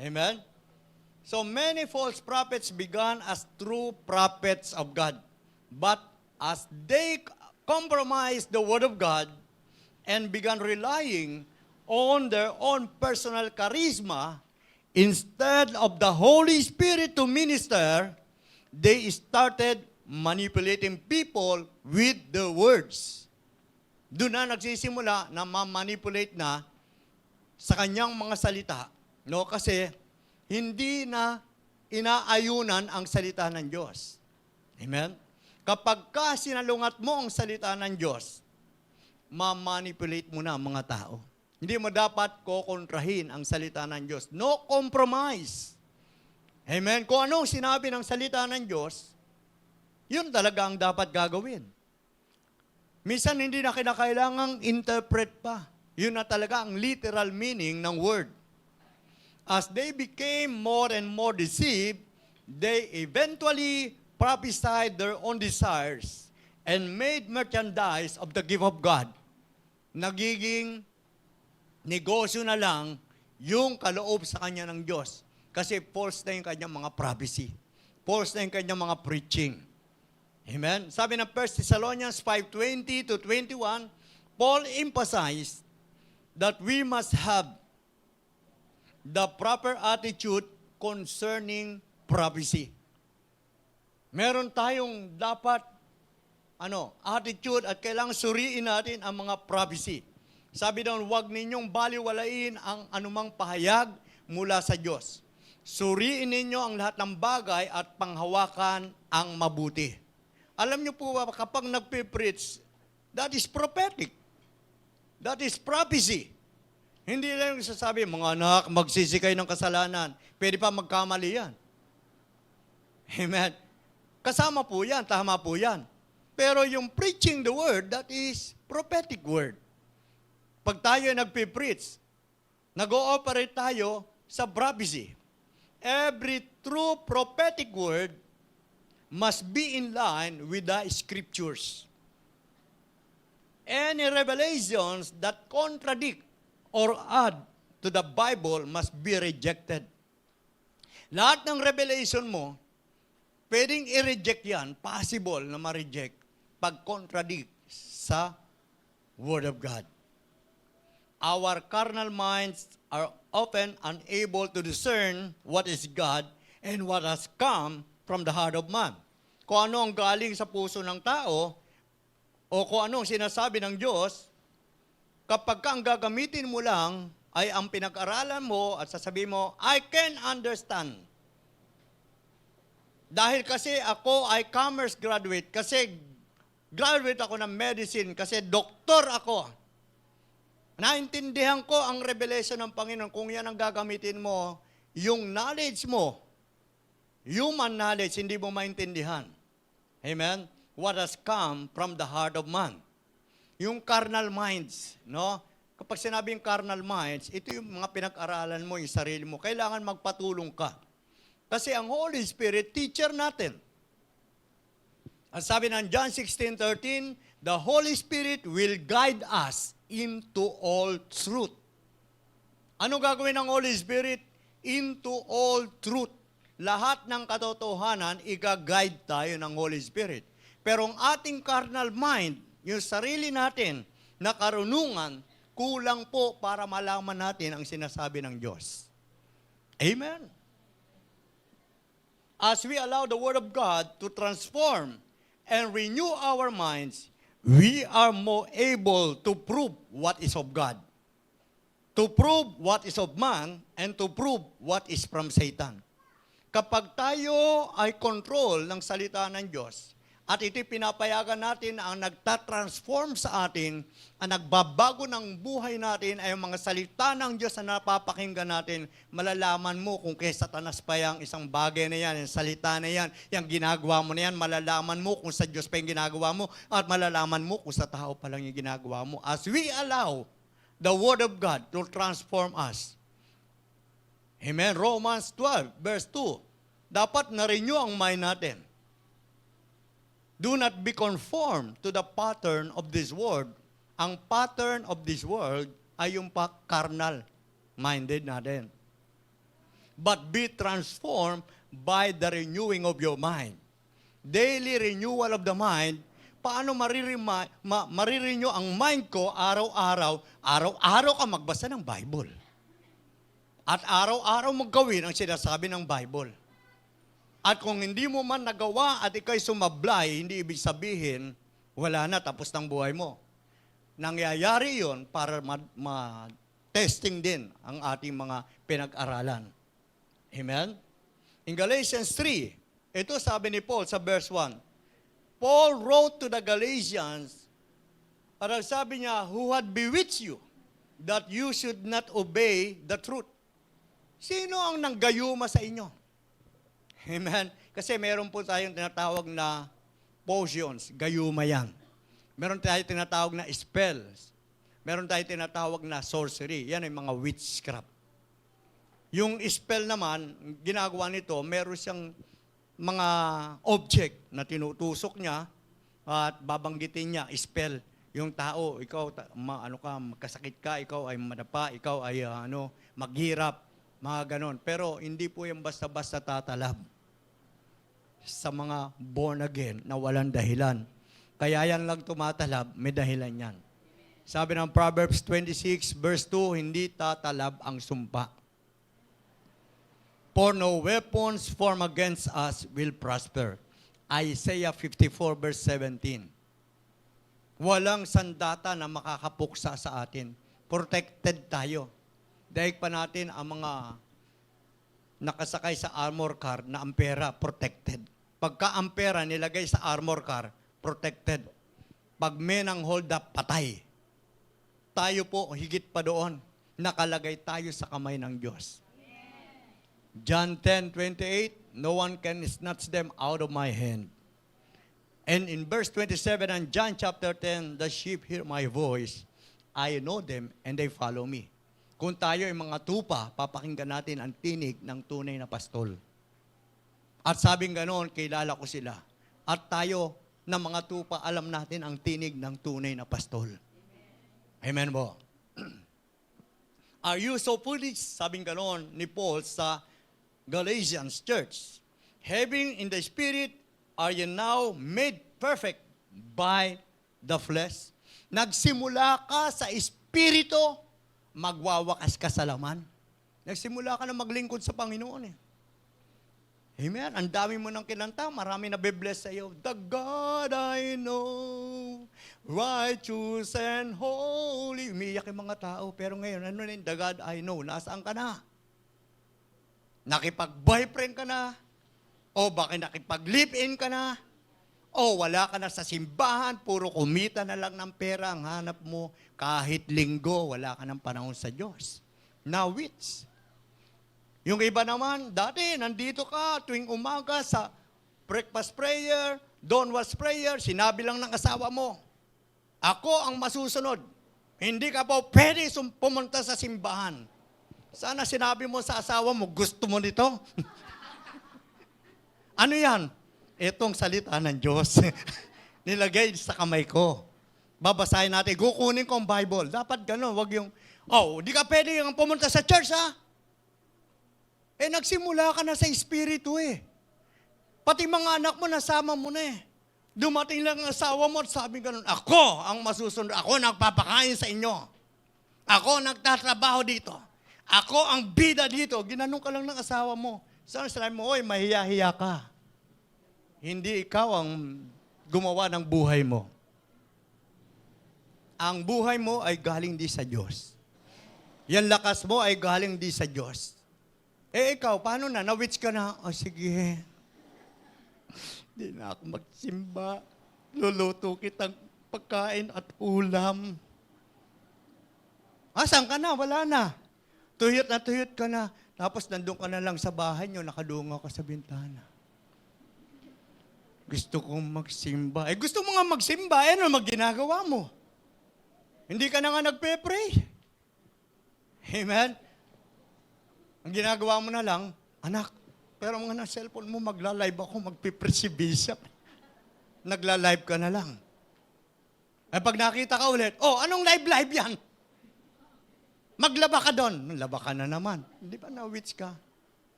Amen? So many false prophets began as true prophets of God. But as they compromised the word of God and began relying on their own personal charisma, instead of the Holy Spirit to minister, they started manipulating people with the words. Doon na nagsisimula na ma-manipulate na sa kanyang mga salita. No? Kasi hindi na inaayunan ang salita ng Diyos. Amen? Kapag ka sinalungat mo ang salita ng Diyos, ma-manipulate mo na ang mga tao. Hindi mo dapat kokontrahin ang salita ng Diyos. No compromise. Amen? Kung anong sinabi ng salita ng Diyos, yun talaga ang dapat gagawin. Minsan hindi na kinakailangang interpret pa. Yun na talaga ang literal meaning ng word. As they became more and more deceived, they eventually prophesied their own desires and made merchandise of the gift of God. Nagiging negosyo na lang yung kaloob sa kanya ng Diyos. Kasi false na yung kanyang mga prophecy. False na yung kanyang mga preaching. Amen? Sabi ng 1 Thessalonians 5:20 to 21, Paul emphasized that we must have the proper attitude concerning prophecy. Meron tayong dapat attitude at kailangan suriin natin ang mga prophecy. Sabi doon, huwag ninyong baliwalain ang anumang pahayag mula sa Diyos. Suriin ninyo ang lahat ng bagay at panghawakan ang mabuti. Alam niyo po ba, kapag nagpipreach, that is prophetic. That is prophecy. Hindi lang yung sasabi, mga anak, magsisikay ng kasalanan. Pwede pa magkamali yan. Amen. Kasama po yan, tama po yan. Pero yung preaching the word, that is prophetic word. Pag tayo nagpipreach, nag-ooperate tayo sa prophecy. Every true prophetic word must be in line with the scriptures. Any revelations that contradict or add to the Bible must be rejected. Lahat ng revelation mo, pwedeng i-reject yan, possible na ma-reject pag contradict sa Word of God. Our carnal minds are often unable to discern what is God and what has come from the heart of man. Kung ano ang galing sa puso ng tao, o kung ano ang sinasabi ng Diyos, kapag ka ang gagamitin mo lang ay ang pinag-aralan mo at sasabihin mo, I can understand. Dahil kasi ako ay commerce graduate, kasi graduate ako ng medicine, kasi doktor ako. Naintindihan ko ang revelation ng Panginoon. Kung yan ang gagamitin mo, yung knowledge mo, human knowledge, hindi mo maintindihan. Amen? What has come from the heart of man. Yung carnal minds, no? Kapag sinabing carnal minds, ito yung mga pinag-aralan mo, yung sarili mo. Kailangan magpatulong ka. Kasi ang Holy Spirit, teacher natin. Ang sabi ng John 16:13, the Holy Spirit will guide us into all truth. Ano gagawin ng Holy Spirit? Into all truth. Lahat ng katotohanan, i-guide tayo ng Holy Spirit. Pero ang ating carnal mind, yung sarili natin na karunungan, kulang po para malaman natin ang sinasabi ng Diyos. Amen. As we allow the Word of God to transform and renew our minds, we are more able to prove what is of God, to prove what is of man, and to prove what is from Satan. Kapag tayo ay control ng salita ng Diyos, at ito pinapayagan natin ang nagtatransform sa atin, ang nagbabago ng buhay natin ay ang mga salita ng Diyos na napapakinggan natin, malalaman mo kung kay Satanas pa yung isang bagay na yan, yung salita na yan, yung ginagawa mo na yan, malalaman mo kung sa Diyos pa yung ginagawa mo, at malalaman mo kung sa tao pa lang yung ginagawa mo. As we allow the Word of God to transform us. Amen. Romans 12, verse 2. Dapat na-renew ang mind natin. Do not be conformed to the pattern of this world. Ang pattern of this world ay yung carnal-minded natin. But be transformed by the renewing of your mind. Daily renewal of the mind. Paano marirenew ang mind ko araw-araw? Araw-araw ka magbasa ng Bible. At araw-araw mo gawin ang sinasabi ng Bible. At kung hindi mo man nagawa at ikaw'y sumablay, hindi ibig sabihin, wala na, tapos ng buhay mo. Nangyayari yon para ma-testing din ang ating mga pinag-aralan. Amen? In Galatians 3, ito sabi ni Paul sa verse 1, Paul wrote to the Galatians, at sabi niya, who had bewitched you, that you should not obey the truth. Sino ang nanggayuma sa inyo? Amen? Kasi meron po tayong tinatawag na potions, gayuma yan. Meron tayong tinatawag na spells. Meron tayong tinatawag na sorcery. Yan ay mga witchcraft. Yung spell naman, ginagawa nito, meron siyang mga object na tinutusok niya at babanggitin niya, spell. Yung tao, ikaw, magkasakit ka, ikaw ay madapa, ikaw ay maghirap, mga ganon. Pero hindi po yung basta-basta tatalab sa mga born again na walang dahilan. Kaya yan lang tumatalab, may dahilan yan. Sabi ng Proverbs 26, verse 2, hindi tatalab ang sumpa. For no weapons formed against us will prosper. Isaiah 54, verse 17. Walang sandata na makakapuksa sa atin. Protected tayo. Daig pa natin ang mga nakasakay sa armor car na ampera, protected. Pagka ampera nilagay sa armor car, protected. Pag may nang hold up, patay. Tayo po, higit pa doon, nakalagay tayo sa kamay ng Diyos. John 10:28, no one can snatch them out of my hand. And in verse 27 and John chapter 10, the sheep hear my voice, I know them and they follow me. Kung tayo ay mga tupa, papakinggan natin ang tinig ng tunay na pastol. At sabing ganoon, kilala ko sila. At tayo na mga tupa, alam natin ang tinig ng tunay na pastol. Amen po. Are you so foolish? Sabing ganoon ni Paul sa Galatians church. Having in the Spirit, are you now made perfect by the flesh? Nagsimula ka sa Espiritu, magwawakas ka sa laman. Nagsimula ka na maglingkod sa Panginoon eh. Amen. Ang dami mo ng kinanta, marami na be-bless sa iyo. The God I know, righteous and holy. Umiyak yung mga tao, pero ngayon, ano na yung the God I know? Nasaan ka na? Nakipag-boyfriend ka na? O bakit nakipag-live-in ka na? O wala ka na sa simbahan, puro kumita na lang ng pera ang hanap mo. Kahit linggo, wala ka ng panahon sa Diyos. Now which? Yung iba naman, dati nandito ka tuwing umaga sa breakfast prayer, dawnwatch prayer, sinabi lang ng asawa mo, ako ang masusunod. Hindi ka po pwede pumunta sa simbahan. Sana sinabi mo sa asawa mo, gusto mo nito? Ano yan? Itong salita ng Diyos. Nilagay sa kamay ko. Babasahin natin. Kukunin ko ang Bible. Dapat gano'n. Wag yung, di ka pwede yung pumunta sa church, ha? Nagsimula ka na sa Espiritu, eh. Pati mga anak mo, nasama mo na, eh. Dumating lang ang asawa mo at sabi gano'n, ako ang masusunod. Ako nagpapakain sa inyo. Ako nagtatrabaho dito. Ako ang bida dito. Ginanong ka lang ng asawa mo. Saan sabi mo, mahiya-hiya ka. Hindi ikaw ang gumawa ng buhay mo. Ang buhay mo ay galing di sa Diyos. Yan lakas mo ay galing di sa Diyos. Ikaw, paano na? Na-witch ka na? Sige. Hindi na ako magsimba. Luluto kitang pagkain at ulam. Saan ka na? Wala na. Tuyot ka na. Tapos nandun ka na lang sa bahay nyo, nakadungaw ka sa bintana. Gusto kong magsimba. Gusto mo nga magsimba, ano ginagawa mo? Hindi ka na nga nagpe-pray. Amen? Ang ginagawa mo na lang, anak, pero mga na cellphone mo, magla-live ako, magpipreach si Bishop. Nagla-live ka na lang. Eh pag nakita ka ulit, oh, anong live yan? Maglaba ka doon. Laba ka na naman. Hindi ba na-witch ka?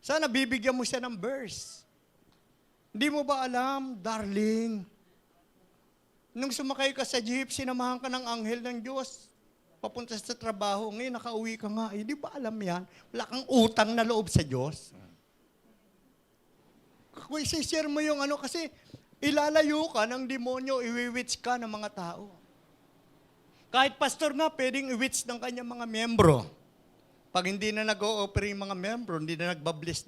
Sana bibigyan mo siya ng verse. Hindi mo ba alam, darling, nung sumakay ka sa jeep, sinamahan ka ng anghel ng Diyos, papunta sa trabaho, ngayon nakauwi ka nga, hindi ba alam yan? Wala kang utang na loob sa Diyos. Kung isi-share mo yung ano, kasi ilalayo ka ng demonyo, iwi-witch ka ng mga tao. Kahit pastor nga, pwedeng i-witch ng kanyang mga membro. Pag hindi na nag-o-offer yung mga membro, hindi na nagbe-bless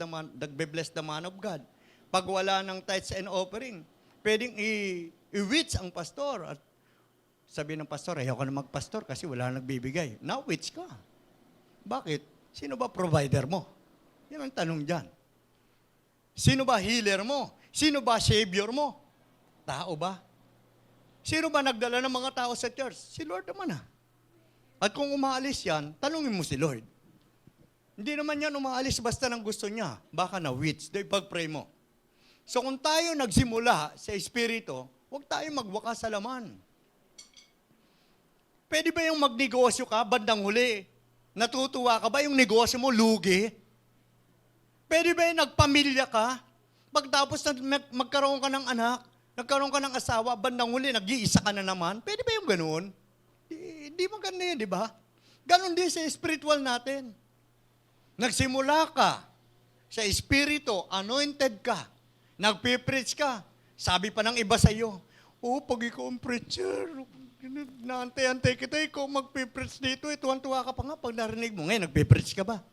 the man of God. Pag wala ng tithes and offering, pwedeng i-witch ang pastor. At sabi ng pastor, ayaw ka na magpastor kasi wala nagbibigay. Na-witch ka. Bakit? Sino ba provider mo? Yan ang tanong dyan. Sino ba healer mo? Sino ba savior mo? Tao ba? Sino ba nagdala ng mga tao sa church? Si Lord naman ah. At kung umaalis yan, tanungin mo si Lord. Hindi naman yan umaalis basta ng gusto niya. Baka na-witch. Dahil pag-pray mo. So kung tayo nagsimula sa Espiritu, huwag tayo magwakas sa laman. Pwede ba yung magnegosyo ka, bandang huli? Natutuwa ka ba yung negosyo mo, lugi? Pwede ba yung nagpamilya ka? Pagtapos na magkaroon ka ng anak, nagkaroon ka ng asawa, bandang huli, nag-iisa ka na naman? Pwede ba yung ganun? Hindi maganda yun, di ba? Ganon din sa spiritual natin. Nagsimula ka sa Espiritu, anointed ka, nagpipreach ka. Sabi pa ng iba sa iyo, oh, pag ikaw ang preacher, naantay-antay kita, ikaw magpipreach dito, tuwan-tuwa ka pa nga pag narinig mo. Ngayon, nagpipreach ka ba?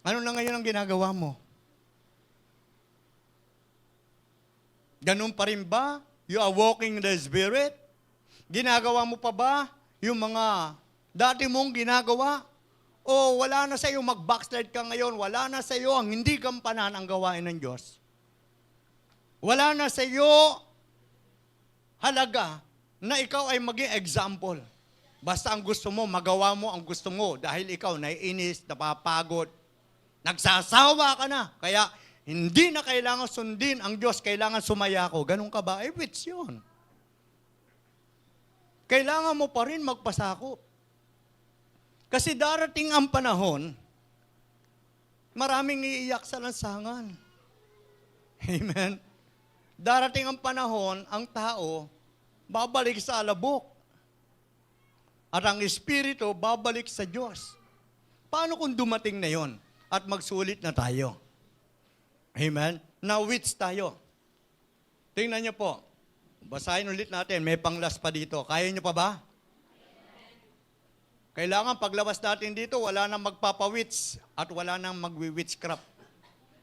Ano na ngayon ang ginagawa mo? Ganun pa rin ba? You are walking in the Spirit? Ginagawa mo pa ba yung mga dati mong ginagawa? O wala na sa iyo, mag-backslide ka ngayon, wala na sa iyo ang hindi gampanan ang gawain ng Diyos? Wala na sa iyo halaga na ikaw ay maging example. Basta ang gusto mo, magawa mo ang gusto mo dahil ikaw naiinis, napapagod, nagsasawa ka na. Kaya hindi na kailangan sundin ang Diyos, kailangan sumaya ko. Ganun ka ba? Witch yun. Kailangan mo pa rin magpasakop. Kasi darating ang panahon, maraming iiyak sa lansangan. Amen? Darating ang panahon, ang tao, babalik sa alabok. At ang Espiritu, babalik sa Diyos. Paano kung dumating na yon at magsulit na tayo? Amen? Na-witch tayo. Tingnan niyo po. Basahin ulit natin. May panglas pa dito. Kaya niyo pa ba? Kailangan paglabas natin dito, wala nang magpapawitch at wala nang magwi-witchcraft.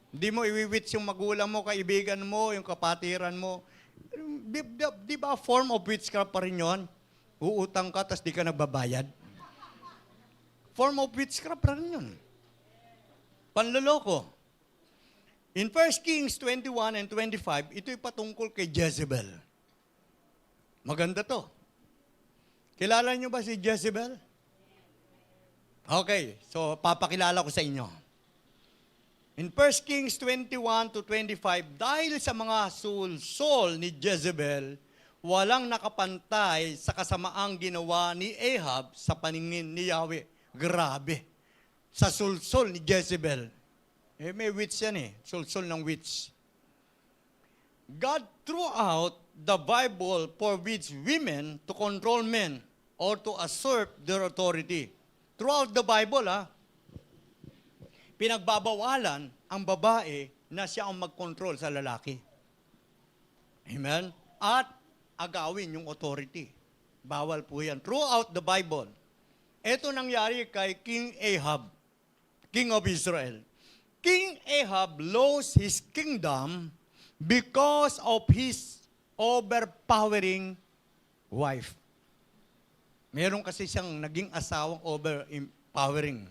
Hindi mo iwi-witch yung magulang mo, kaibigan mo, yung kapatiran mo. Di ba form of witchcraft pa rin yun? Uutang ka, tas di ka nagbabayad. Form of witchcraft pa rin yun. Panloloko. In 1 Kings 21 and 25, ito'y patungkol kay Jezebel. Maganda to. Kilala niyo ba si Jezebel? Okay, so papakilala ko sa inyo. In 1 Kings 21 to 25, dahil sa mga sulsol ni Jezebel, walang nakapantay sa kasamaang ginawa ni Ahab sa paningin ni Yahweh. Grabe. Sa sulsol ni Jezebel. May witch yan sulsol ng witch. God threw out the Bible forbids women to control men or to usurp their authority. Throughout the Bible, pinagbabawalan ang babae na siya ang mag-control sa lalaki. Amen? At agawin yung authority. Bawal po yan. Throughout the Bible. Ito nangyari kay King Ahab, King of Israel. King Ahab lost his kingdom because of his overpowering wife. Meron kasi siyang naging asawang overpowering.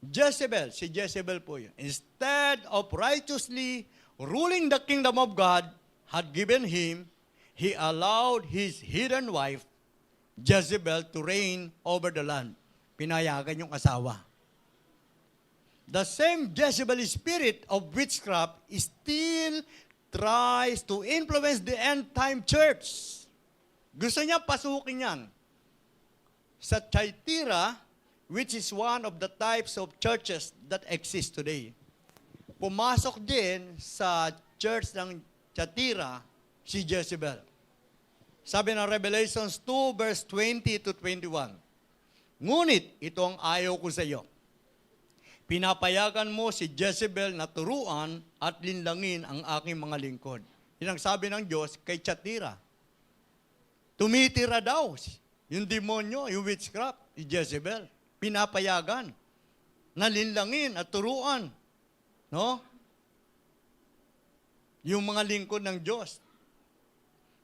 Jezebel, si Jezebel po yun. Instead of righteously ruling the kingdom of God had given him, he allowed his hidden wife, Jezebel, to reign over the land. pinayagan yung asawa. The same Jezebel spirit of witchcraft still tries to influence the end-time church. Gusto niya pasukin yan. Sa Thyatira, which is one of the types of churches that exist today. Pumasok din sa church ng Thyatira si Jezebel. Sabi ng Revelations 2 verse 20 to 21, ngunit ito ang ayaw ko sa iyo. Pinapayagan mo si Jezebel na turuan at linlangin ang aking mga lingkod. Yan ang sabi ng Diyos kay Thyatira. Tumitira daw yung demonyo, yung witchcraft, si Jezebel. Pinapayagan na linlangin at turuan. No? Yung mga lingkod ng Diyos.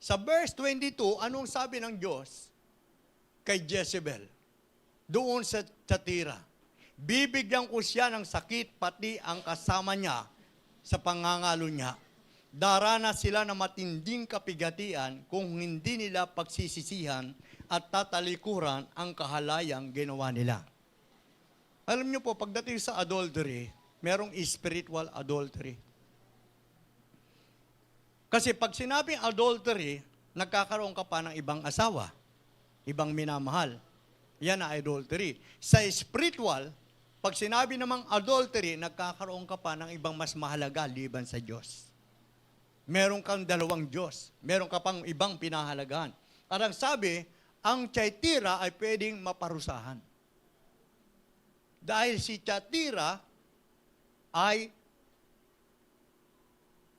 Sa verse 22, anong sabi ng Diyos kay Jezebel? Doon sa Thyatira. Bibigyan ko siya ng sakit pati ang kasama niya sa pangangalo niya. Daranas sila na matinding kapigatian kung hindi nila pagsisisihan at tatalikuran ang kahalayang ginawa nila. Alam niyo po, pagdating sa adultery, merong spiritual adultery. Kasi pag sinabing adultery, nagkakaroon ka pa ng ibang asawa, ibang minamahal. Yan ang adultery. Sa spiritual, pag sinabi namang adultery, nagkakaroon ka pa ng ibang mas mahalaga liban sa Diyos. Meron kang dalawang Diyos. Meron ka pang ibang pinahalagaan. At ang sabi, ang Thyatira ay pwedeng maparusahan. Dahil si Thyatira ay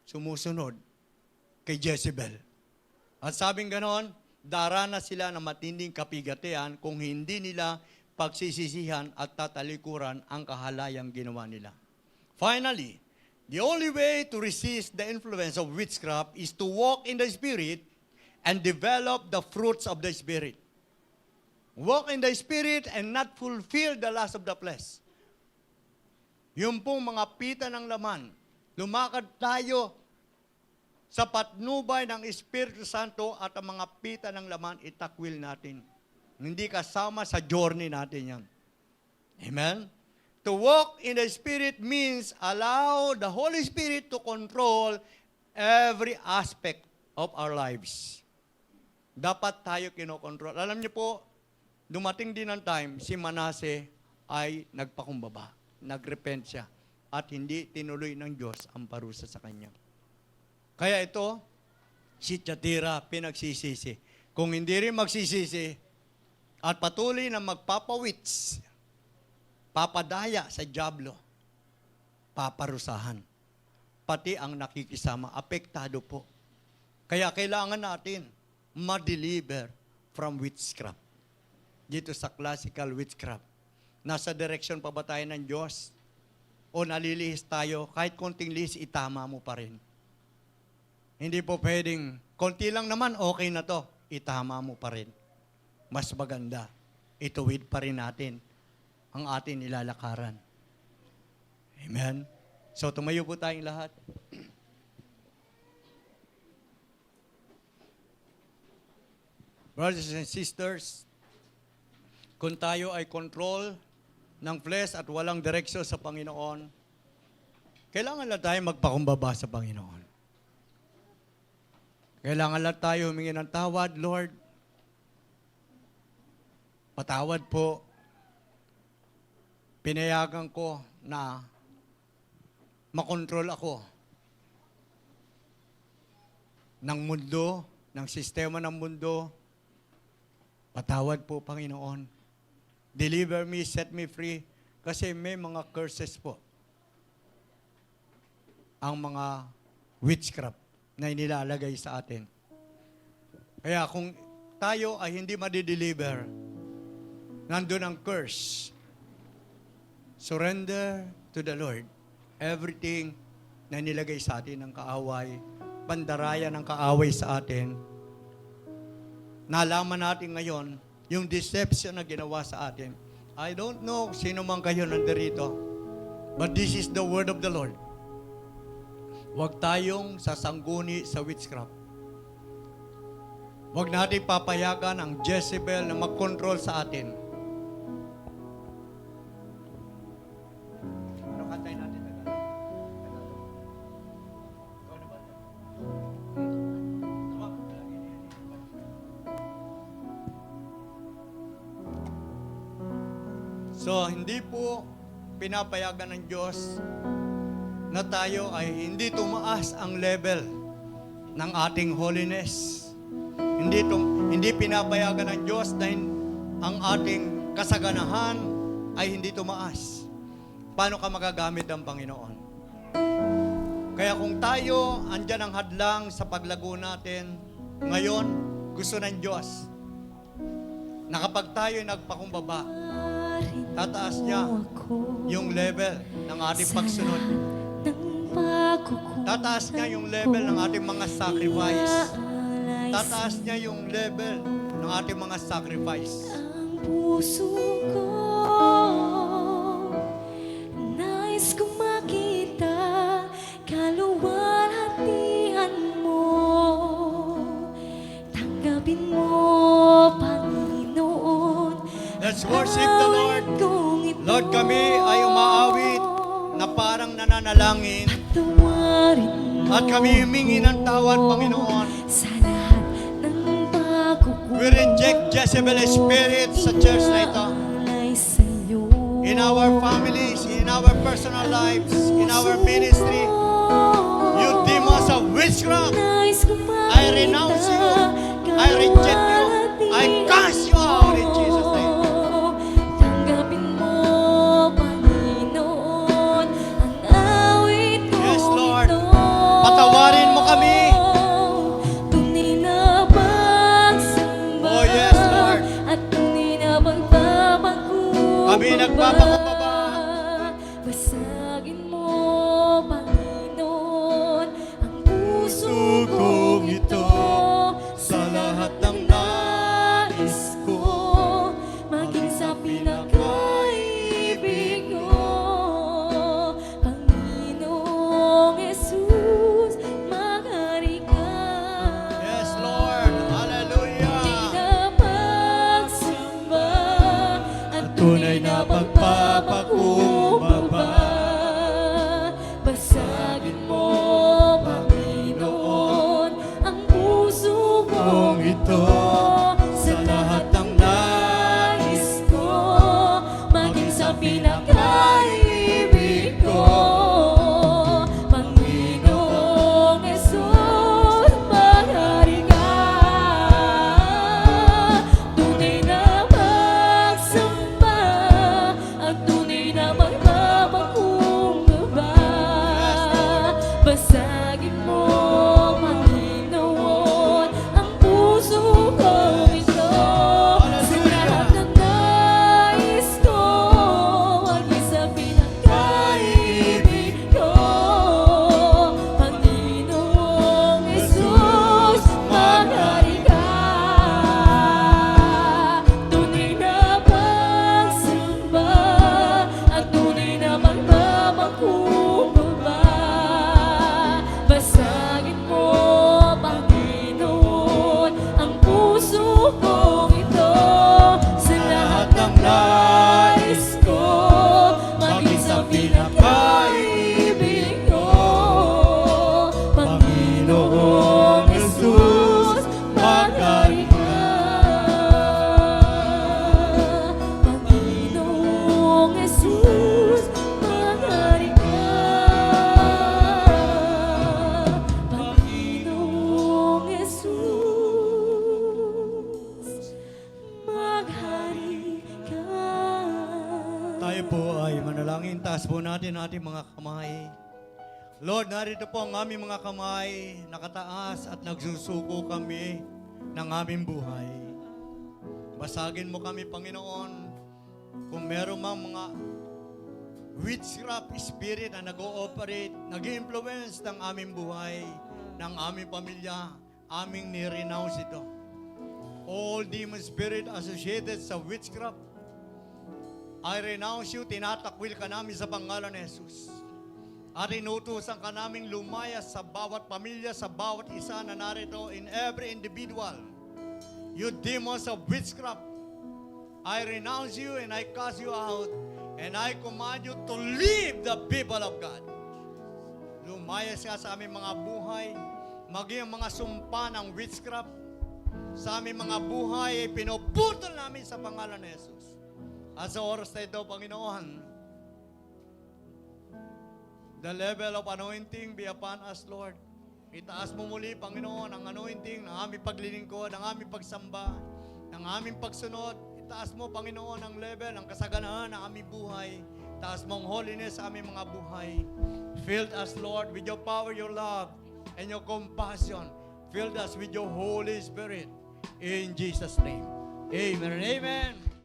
sumusunod kay Jezebel. At sabing ganon, daranas sila ng matinding kapigatian kung hindi nila pagsisisihan at tatalikuran ang kahalayang ginawa nila. Finally, the only way to resist the influence of witchcraft is to walk in the Spirit and develop the fruits of the Spirit. Walk in the Spirit and not fulfill the lust of the flesh. Yung pong mga pita ng laman, lumakad tayo sa patnubay ng Espiritu Santo at ang mga pita ng laman itakwil natin. Hindi kasama sa journey natin yan. Amen? To walk in the Spirit means allow the Holy Spirit to control every aspect of our lives. Dapat tayo kinokontrol. Alam niyo po, dumating din ang time, si Manase ay nagpakumbaba. Nagrepent siya. At hindi tinuloy ng Diyos ang parusa sa kanya. Kaya ito, si Thyatira pinagsisisi. Kung hindi rin magsisisi, at patuloy na magpapawits, papadaya sa dyablo, paparusahan. Pati ang nakikisama, apektado po. Kaya kailangan natin ma-deliver from witchcraft. Dito sa classical witchcraft. Nasa direction pa ba tayo ng Diyos? O nalilihis tayo, kahit konting lihis, itama mo pa rin. Hindi po pwedeng, konti lang naman, okay na to, itama mo pa rin. Mas maganda, ituwid pa rin natin ang ating nilalakaran. Amen? So, tumayo po tayong lahat. Brothers and sisters, kung tayo ay control ng flesh at walang direksyon sa Panginoon, kailangan lang tayo magpakumbaba sa Panginoon. Kailangan lang tayo humingi ng tawad, Lord, patawad po. Pinayagan ko na makontrol ako ng mundo, ng sistema ng mundo. Patawad po, Panginoon. Deliver me, set me free. Kasi may mga curses po. Ang mga witchcraft na inilalagay sa atin. Kaya kung tayo ay hindi madideliver, nandun ang curse. Surrender to the Lord. Everything na nilagay sa atin ng kaaway, pandaraya ng kaaway sa atin, nalaman natin ngayon, yung deception na ginawa sa atin. I don't know sino man kayo nandirito, but this is the word of the Lord. Huwag tayong sasangguni sa witchcraft. Huwag natin papayagan ang Jezebel na mag-control sa atin. So, hindi po pinapayagan ng Diyos na tayo ay hindi tumaas ang level ng ating holiness. Hindi pinapayagan ng Diyos na ang ating kasaganahan ay hindi tumaas. Paano ka magagamit ng Panginoon? Kaya kung tayo andyan ang hadlang sa paglago natin, ngayon, gusto ng Diyos na kapag tayo nagpakumbaba, tataas niya yung level ng ating pagsunod. Tataas niya yung level ng ating mga sacrifice. Tataas niya yung level ng ating mga sacrifice. Ang puso ko, nais kong makita kaluwalhatian mo. Tanggapin mo, Panginoon. Let's worship the Lord. Lord, kami ay umaawit na parang nananalangin at kami humingi ng tawad, Panginoon. Sa lahat ng pagkukulang, We reject Jezebel spirit sa church na ito. In our families, in our personal lives, in our ministry, you demons of witchcraft, I renounce you, I reject you, I cast you out in Jesus' name. Tanggapin mo, Panginoon, ang awit ko. Yes, Lord. Patawarin mo kami. Tunay na pagsamba. Oh, yes, Lord. At tunay na pagpapakumbaba. Kami nagpapakumbaba. Basagin mo, Panginoon, ang puso kong ito. Sa lahat ng nais ko, Maging sa pinakaibig ko, Panginoong Jesus, maghari ka. yes, Lord. Hallelujah. Tunay na pagsamba at Tunay na pagpapakumbaba. Basagin mo, Panginoon, ang puso kong ito. Sa lahat ng nais ko, maging sa pinakaibig ko, Panginoong Jesus, maghari ka. Tunay na pagsamba at tunay na pagpapakumbaba. Basagin mo, Panginoon, ang puso kong ito. Sa lahat ng nais ko, maging sa pinakaibig ko, Panginoong Jesus, maghari ka. Tunay na pagsamba at tunay na pagpapakumbaba. Basagin mo, Panginoon, ang puso kong ito. Sa lahat ng nais ko, maging sa pinakaibig ko, Panginoong Jesus, maghari ka. Panginoong Jesus, maghari ka. Panginoong Jesus, maghari ka. Tayo po ay manalangin. Taas po natin ating mga kamay. Lord, narito po ang aming mga kamay, nakataas at nagsusuko kami ng aming buhay. Basagin mo kami, Panginoon, kung meron mang mga witchcraft spirit na nag-ooperate, nag-influence ng aming buhay, ng aming pamilya, aming ni-renounce ito. All demon spirit associated sa witchcraft, I renounce you, tinatakwil ka namin sa pangalan ni Jesus. At inutusan ka naming lumayas sa bawat pamilya, sa bawat isa na narito, in every individual. You demons of witchcraft, I renounce you and I cast you out, and I command you to leave the people of God. Lumayas ka sa aming mga buhay, maging mga sumpa ng witchcraft, sa aming mga buhay ay pinuputol namin sa pangalan ni Jesus. At sa oras na ito, Panginoon, the level of anointing be upon us, Lord. Itaas mo muli, Panginoon, ang anointing ng aming paglilingkod, ng aming pagsamba, ng aming pagsunod. Itaas mo, Panginoon, ang level, ang kasaganaan ng aming buhay. Itaas mo ang holiness sa aming mga buhay. Fill us, Lord, with your power, your love, and your compassion. Fill us with your Holy Spirit. In Jesus' name. Amen and amen.